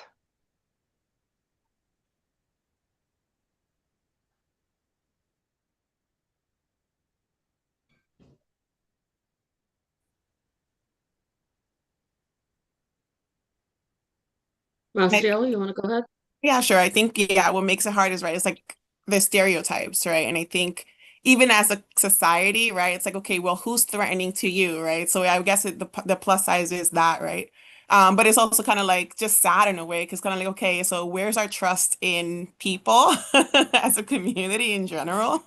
Marcel, you want to go ahead?
Yeah, sure. I think, yeah, what makes it hard is, right, it's like the stereotypes, right? And I think even as a society, right, it's like, okay, well, who's threatening to you, right? So I guess the plus size is that, right? But it's also kind of like just sad in a way, because kind of like, okay, so where's our trust in people as a community in general?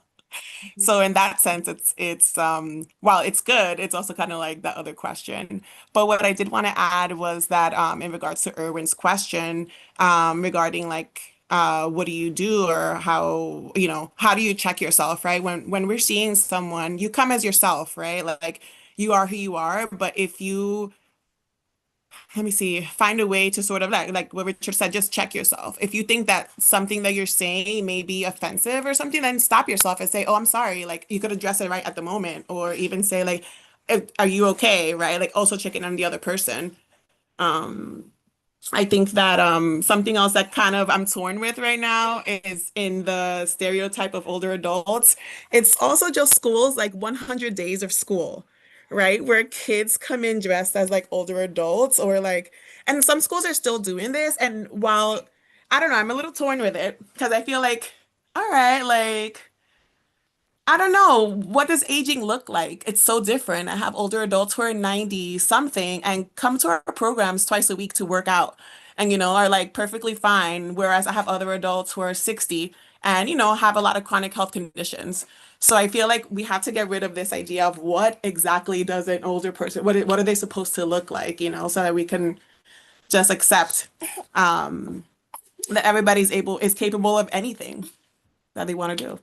So in that sense, it's while it's good, it's also kind of like that other question. But what I did want to add was that in regards to Erwin's question, regarding like what do you do, or how do you check yourself, right? When we're seeing someone, you come as yourself, right? Like you are who you are, but if you let me see, find a way to sort of like what Richard said, just check yourself. If you think that something that you're saying may be offensive or something, then stop yourself and say, oh, I'm sorry. Like you could address it right at the moment, or even say like, are you okay? Right? Like also checking on the other person. I think that something else that kind of I'm torn with right now is in the stereotype of older adults. It's also just schools, like 100 days of school, right? Where kids come in dressed as like older adults, or like, and some schools are still doing this. And while I don't know, I'm a little torn with it, because I feel like, all right, like I don't know. What does aging look like? It's so different. I have older adults who are 90 something and come to our programs twice a week to work out and, are like perfectly fine. Whereas I have other adults who are 60 and, have a lot of chronic health conditions. So I feel like we have to get rid of this idea of what exactly does an older person, what are they supposed to look like, so that we can just accept that is capable of anything that they want to do.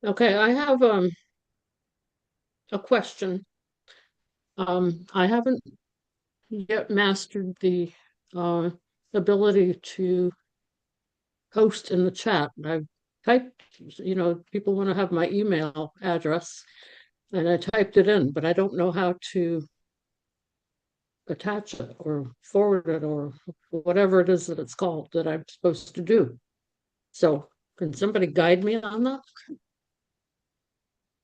Okay, I have a question. I haven't yet mastered the ability to post in the chat. I've typed, people want to have my email address, and I typed it in, but I don't know how to attach it or forward it or whatever it is that it's called that I'm supposed to do. So can somebody guide me on that?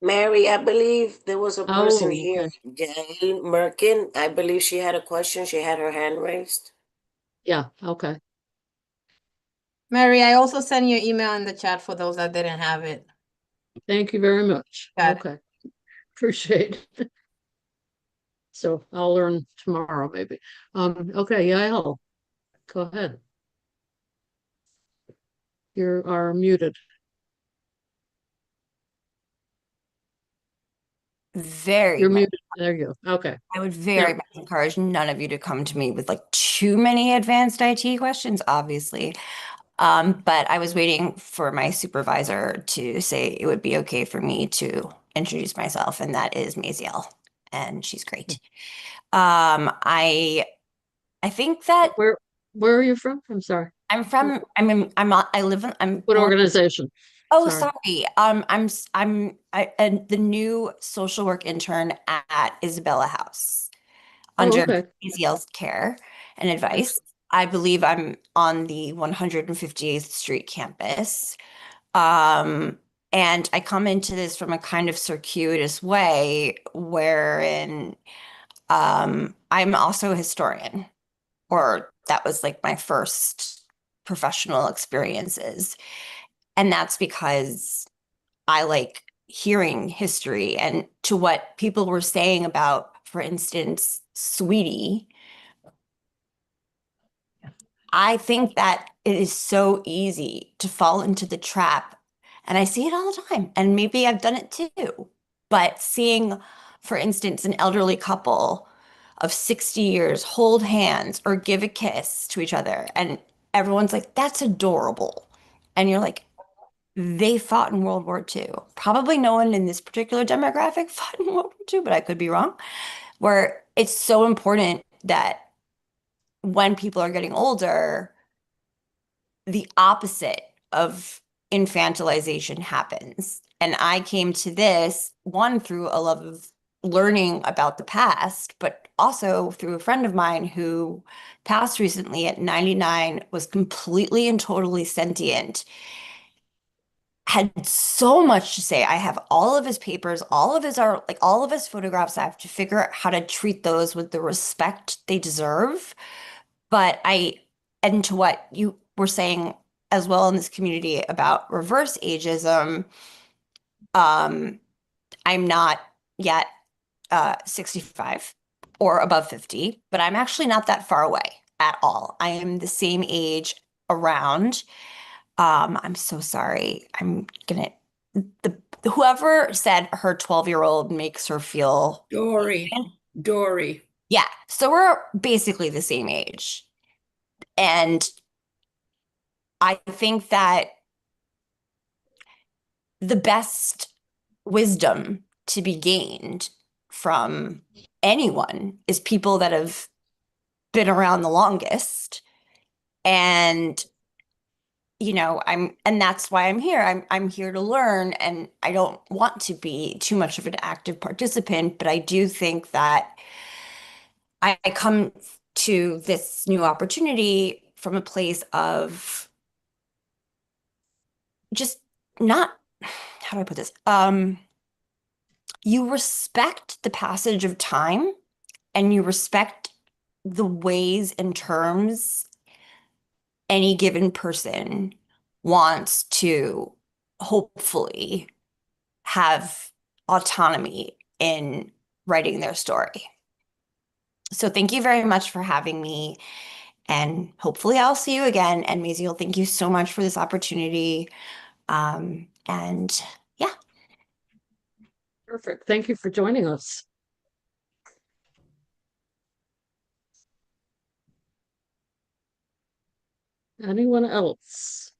Mary, I believe there was a person
Oh,
here,
okay.
Gail Merkin. I believe she had a question. She had her hand raised.
Yeah, okay.
Mary, I also sent you an email in the chat for those that didn't have it.
Thank you very much.
Got it.
Okay. Appreciate it. So I'll learn tomorrow maybe. Okay, Yael, go ahead. You are muted.
Very
You're
much.
muted. There you go. Okay.
I would very
Yeah.
much encourage none of you to come to me with like too many advanced IT questions, obviously. But I was waiting for my supervisor to say it would be okay for me to introduce myself, and that is Maziel, and she's great. I think that
Where are you from? I'm sorry.
I'm from I live in I'm
What
born-
organization?
Oh,
Sorry.
sorry. The new social work intern at Isabella House
Oh,
under
okay.
Maziel's care and advice. I believe I'm on the 158th Street campus. And I come into this from a kind of circuitous way wherein I'm also a historian, or that was like my first professional experiences. And that's because I like hearing history, and to what people were saying about, for instance, Sweetie. I think that it is so easy to fall into the trap, and I see it all the time, and maybe I've done it too. But seeing, for instance, an elderly couple of 60 years hold hands or give a kiss to each other, and everyone's like, that's adorable. And you're like, they fought in World War II. Probably no one in this particular demographic fought in World War II, but I could be wrong. Where it's so important that when people are getting older, the opposite of infantilization happens. And I came to this, one, through a love of learning about the past, but also through a friend of mine who passed recently at 99, was completely and totally sentient, had so much to say. I have all of his papers, all of his art, like all of his photographs. I have to figure out how to treat those with the respect they deserve. And to what you were saying as well in this community about reverse ageism, I'm not yet 65 or above 50, but I'm actually not that far away at all. I am the same age around. I'm so sorry. Whoever said her 12-year-old makes her feel
Dory.
Yeah. So we're basically the same age. And I think that the best wisdom to be gained from anyone is people that have been around the longest. And and that's why I'm here. I'm here to learn, and I don't want to be too much of an active participant, but I do think that I come to this new opportunity from a place of just not, how do I put this? You respect the passage of time, and you respect the ways and terms any given person wants to hopefully have autonomy in writing their story. So thank you very much for having me, and hopefully I'll see you again. And Maziel, thank you so much for this opportunity. And yeah.
Perfect. Thank you for joining us. Anyone else?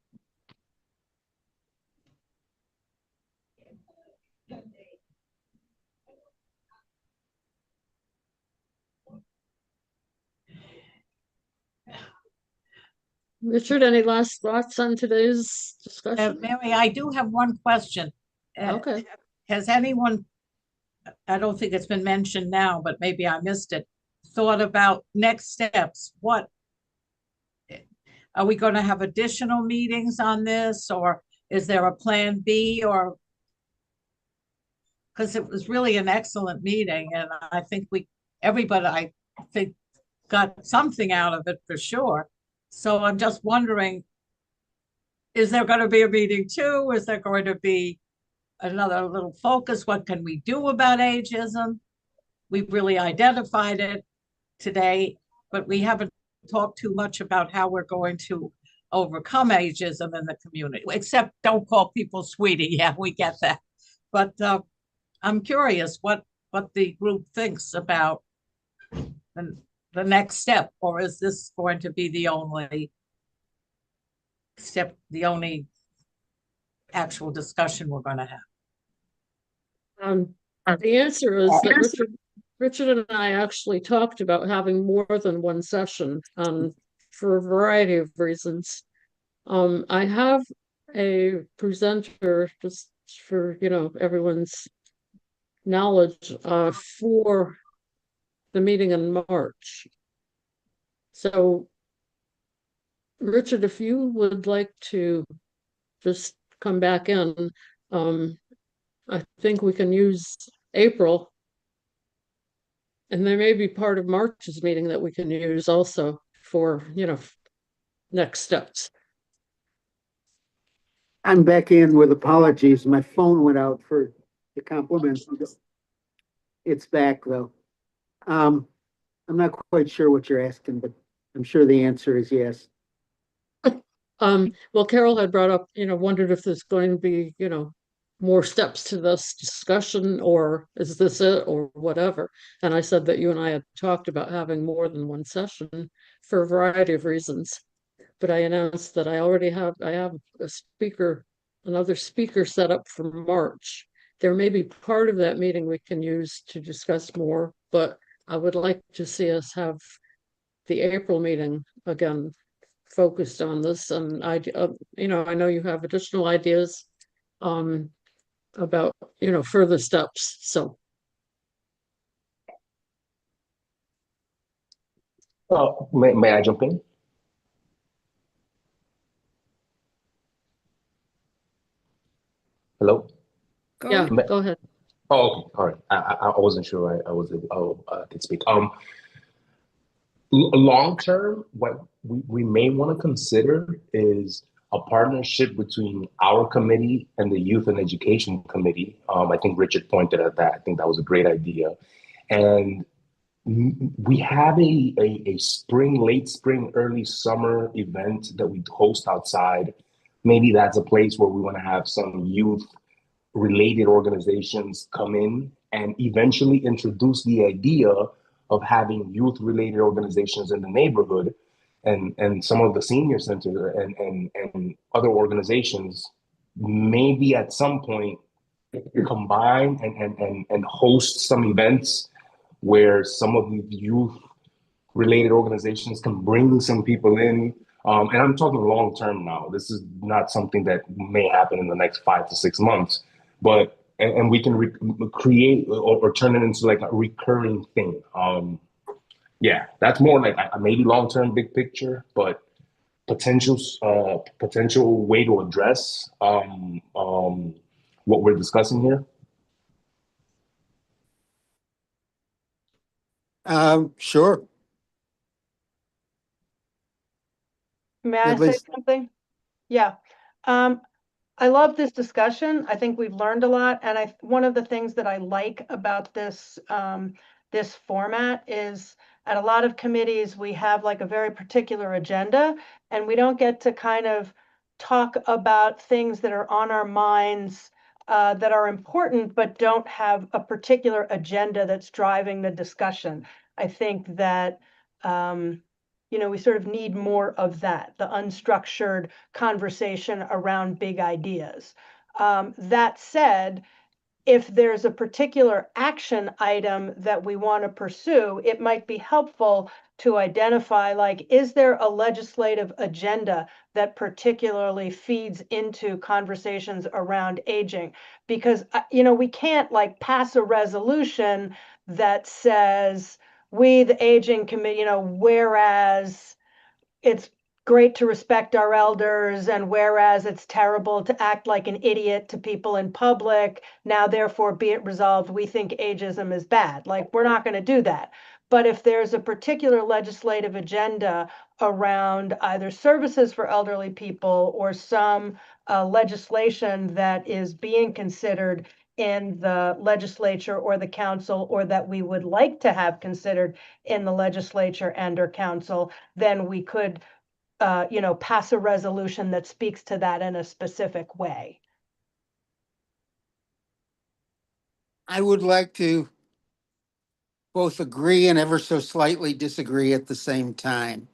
Richard, any last thoughts on today's discussion?
Mary, I do have one question.
Okay.
Has anyone, I don't think it's been mentioned now, but maybe I missed it, thought about next steps? What are we going to have additional meetings on this, or is there a plan B? Or because it was really an excellent meeting, and I think everybody, I think, got something out of it for sure. So I'm just wondering, is there going to be a meeting too? Is there going to be another little focus? What can we do about ageism? We've really identified it today, but we haven't talked too much about how we're going to overcome ageism in the community, except don't call people sweetie. Yeah, we get that. But I'm curious what the group thinks about the next step, or is this going to be the only step, the only actual discussion we're going to have?
The answer is that Richard and I actually talked about having more than one session for a variety of reasons. I have a presenter, just for everyone's knowledge, for the meeting in March. So, Richard, if you would like to just come back in, I think we can use April, and there may be part of March's meeting that we can use also for, next steps.
I'm back in with apologies. My phone went out for the compliments. It's back though. I'm not quite sure what you're asking, but I'm sure the answer is yes.
Well, Carol had brought up, wondered if there's going to be, more steps to this discussion, or is this it, or whatever. And I said that you and I had talked about having more than one session for a variety of reasons. But I announced that I have another speaker set up for March. There may be part of that meeting we can use to discuss more, but I would like to see us have the April meeting again focused on this. And I know you have additional ideas about, further steps. So.
May I jump in? Hello?
Yeah, go ahead.
Oh, okay. All right. I wasn't sure I could speak. Long term, what we may want to consider is a partnership between our committee and the Youth and Education Committee. I think Richard pointed at that. I think that was a great idea. And we have a late spring, early summer event that we host outside. Maybe that's a place where we want to have some youth related organizations come in and eventually introduce the idea of having youth related organizations in the neighborhood, and some of the senior centers and other organizations maybe at some point combine and host some events where some of the youth related organizations can bring some people in. And I'm talking long term now. This is not something that may happen in the next 5 to 6 months, but and we can create or turn it into like a recurring thing. Yeah, that's more like maybe long term, big picture, but potential way to address what we're discussing here.
Sure.
May I say something? Yeah. I love this discussion. I think we've learned a lot. And one of the things that I like about this this format is at a lot of committees, we have like a very particular agenda, and we don't get to kind of talk about things that are on our minds that are important, but don't have a particular agenda that's driving the discussion. I think that we sort of need more of that, the unstructured conversation around big ideas. That said, if there's a particular action item that we want to pursue, it might be helpful to identify, like, is there a legislative agenda that particularly feeds into conversations around aging? Because, we can't like pass a resolution that says, we, the aging committee, whereas it's great to respect our elders, and whereas it's terrible to act like an idiot to people in public, now therefore be it resolved, we think ageism is bad. Like, we're not going to do that. But if there's a particular legislative agenda around either services for elderly people or some legislation that is being considered in the legislature or the council, or that we would like to have considered in the legislature and or council, then we could pass a resolution that speaks to that in a specific way.
I would like to both agree and ever so slightly disagree at the same time.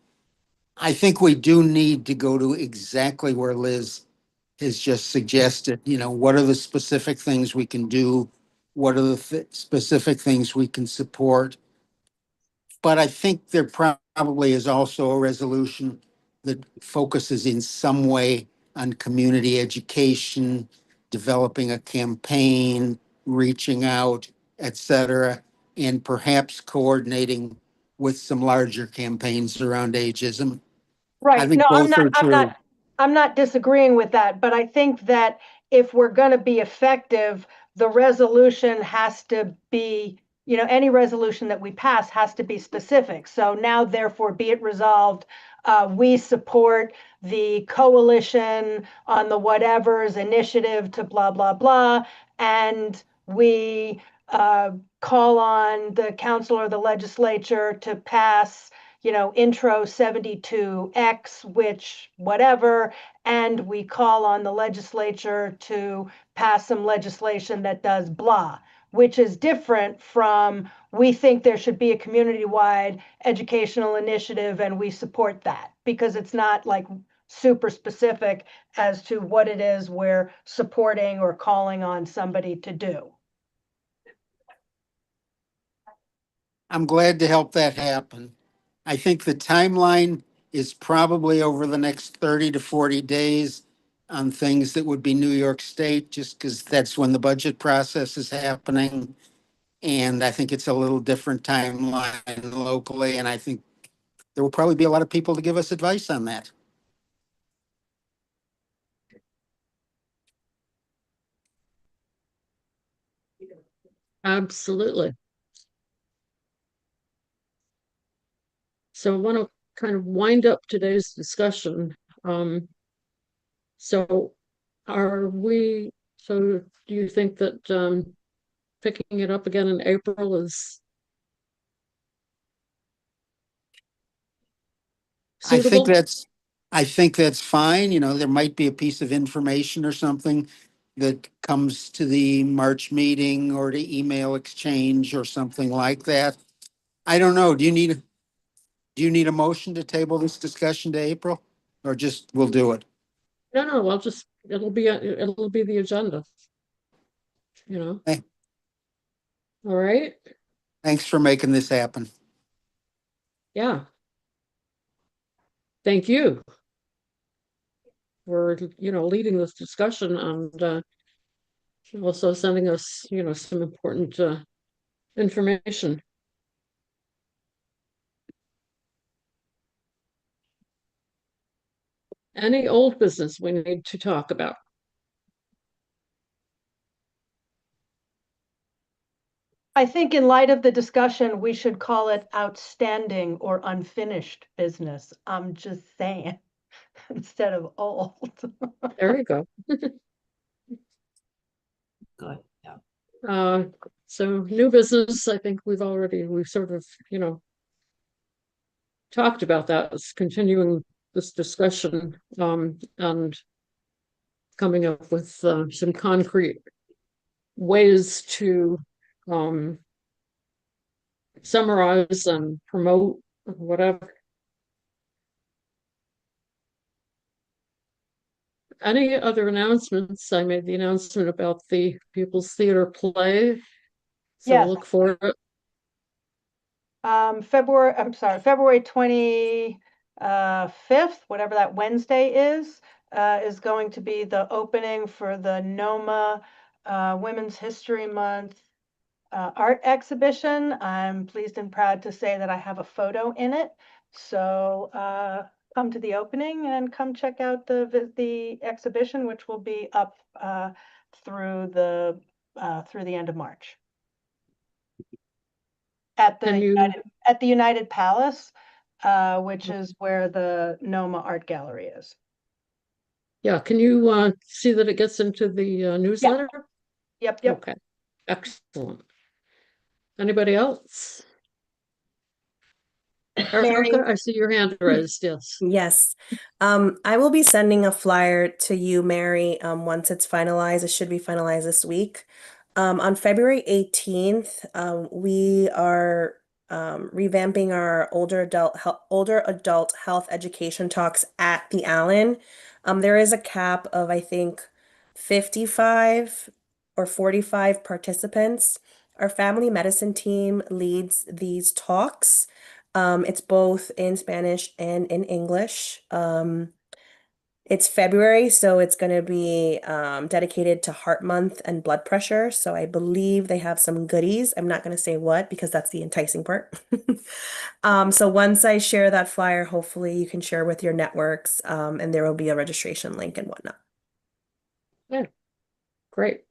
I think we do need to go to exactly where Liz has just suggested. What are the specific things we can do? What are the specific things we can support? But I think there probably is also a resolution that focuses in some way on community education, developing a campaign, reaching out, etc., and perhaps coordinating with some larger campaigns around ageism.
Right.
I think
No,
both are true.
I'm not disagreeing with that, but I think that if we're going to be effective, the resolution has to be any resolution that we pass has to be specific. So now, therefore, be it resolved, we support the coalition on the whatever's initiative to blah, blah, blah, and we call on the council or the legislature to pass, intro 72X, which whatever, and we call on the legislature to pass some legislation that does blah, which is different from we think there should be a community-wide educational initiative and we support that, because it's not like super specific as to what it is we're supporting or calling on somebody to do.
I'm glad to help that happen. I think the timeline is probably over the next 30 to 40 days on things that would be New York State, just because that's when the budget process is happening. And I think it's a little different timeline locally, and I think there will probably be a lot of people to give us advice on that.
Absolutely. So I want to kind of wind up today's discussion. So do you think that picking it up again in April is suitable?
I think that's fine. There might be a piece of information or something that comes to the March meeting or to email exchange or something like that. I don't know. Do you need a motion to table this discussion to April, or just we'll do it?
No, it'll be the agenda.
Hey.
All right.
Thanks for making this happen.
Yeah. Thank you for, leading this discussion and also sending us, some important information. Any old business we need to talk about?
I think in light of the discussion, we should call it outstanding or unfinished business. I'm just saying, instead of old.
There you go.
Good. Yeah.
So new business, I think we've sort of, talked about that as continuing this discussion and coming up with some concrete ways to summarize and promote whatever. Any other announcements? I made the announcement about the People's Theater play. So
Yes.
look for it.
February 25th, whatever that Wednesday is going to be the opening for the NOMA Women's History Month art exhibition. I'm pleased and proud to say that I have a photo in it. So come to the opening and come check out the exhibition, which will be up through the end of March at the United Palace, which is where the NOMA Art Gallery is.
Yeah, can you see that it gets into the newsletter?
Yep.
Okay, excellent. Anybody else? Erica, I see your hand raised, yes.
Yes. I will be sending a flyer to you, Mary, once it's finalized. It should be finalized this week. On February 18th, we are revamping our older adult health education talks at the Allen. There is a cap of, I think, 55 or 45 participants. Our family medicine team leads these talks. It's both in Spanish and in English. It's February, so it's going to be dedicated to Heart Month and blood pressure. So I believe they have some goodies. I'm not going to say what, because that's the enticing part. So once I share that flyer, hopefully you can share with your networks, and there will be a registration link and whatnot.
Yeah, great.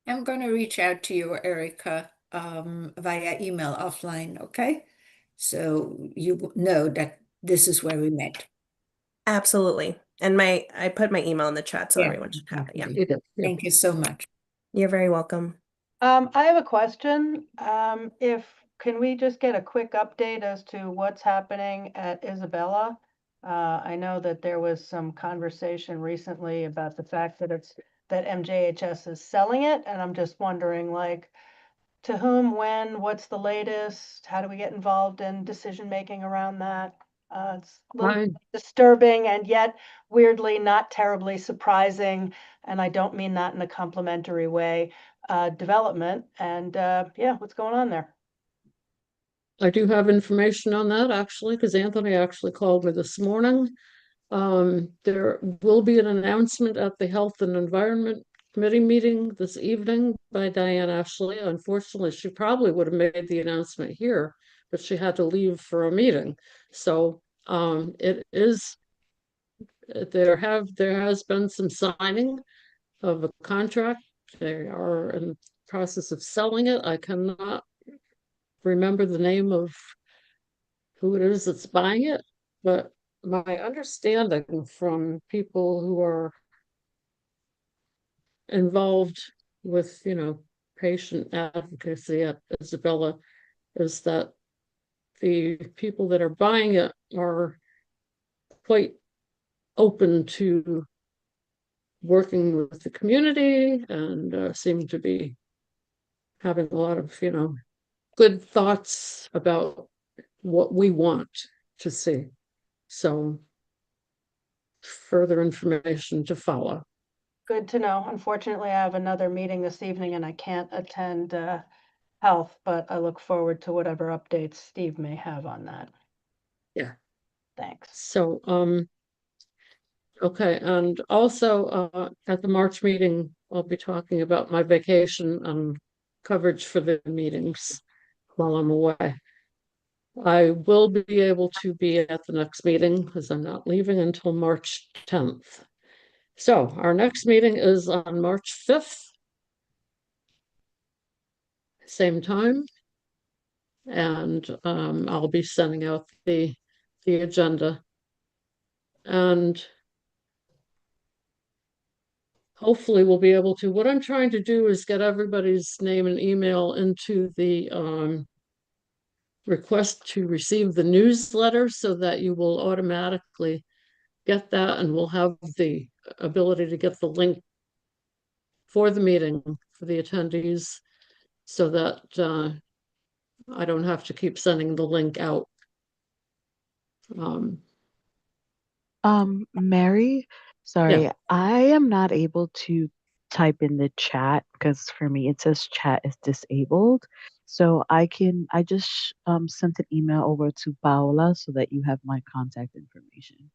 I'm going to reach out to you, Erica, via email offline, okay? So you know that this is where we met.
Absolutely. And I put my email in the chat so
Yeah.
everyone should have it. Yeah.
Thank you so much.
You're very welcome.
I have a question. Can we just get a quick update as to what's happening at Isabella? I know that there was some conversation recently about the fact that that MJHS is selling it, and I'm just wondering, like, to whom, when, what's the latest? How do we get involved in decision-making around that? It's a little
Fine.
disturbing and yet weirdly not terribly surprising, and I don't mean that in a complimentary way, development. And yeah, what's going on there?
I do have information on that actually, because Anthony actually called me this morning. There will be an announcement at the Health and Environment Committee meeting this evening by Diane Ashley. Unfortunately, she probably would have made the announcement here, but she had to leave for a meeting. So it is, there has been some signing of a contract. They are in the process of selling it. I cannot remember the name of who it is that's buying it, but my understanding from people who are involved with, patient advocacy at Isabella is that the people that are buying it are quite open to working with the community and seem to be having a lot of, good thoughts about what we want to see. So further information to follow.
Good to know. Unfortunately, I have another meeting this evening and I can't attend health, but I look forward to whatever updates Steve may have on that.
Yeah.
Thanks.
So, okay, and also at the March meeting, I'll be talking about my vacation and coverage for the meetings while I'm away. I will be able to be at the next meeting because I'm not leaving until March 10th. So our next meeting is on March 5th. Same time. And I'll be sending out the agenda. And hopefully we'll be able to, what I'm trying to do is get everybody's name and email into the request to receive the newsletter so that you will automatically get that, and we'll have the ability to get the link for the meeting for the attendees so that I don't have to keep sending the link out.
Mary, sorry,
Yeah.
I am not able to type in the chat because for me it says chat is disabled. So I just sent an email over to Paola so that you have my contact information.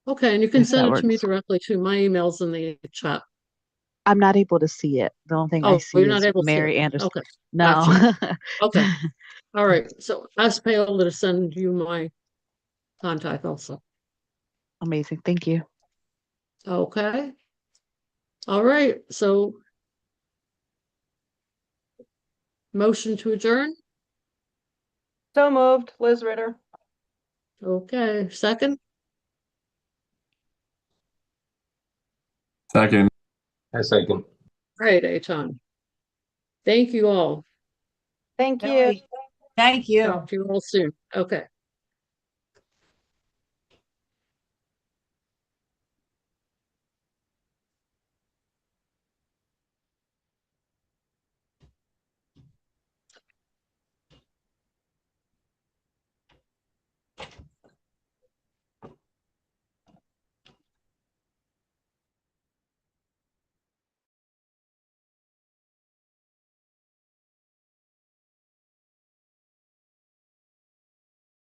Okay, and you can
If that
send it to me
works.
directly too. My email's in the chat.
I'm not able to see it. The only thing I
Oh,
see
you're not
is
able to see
Mary
it.
Anderson.
Okay,
No.
gotcha. Okay, all right. So ask Paola to send you my contact also.
Amazing. Thank you.
Okay. All right, so motion to adjourn?
So moved, Liz Ritter.
Okay, second?
Second.
I second.
Great, Aton. Thank you all.
Thank you.
Hey, thank you.
Talk to you all soon. Okay.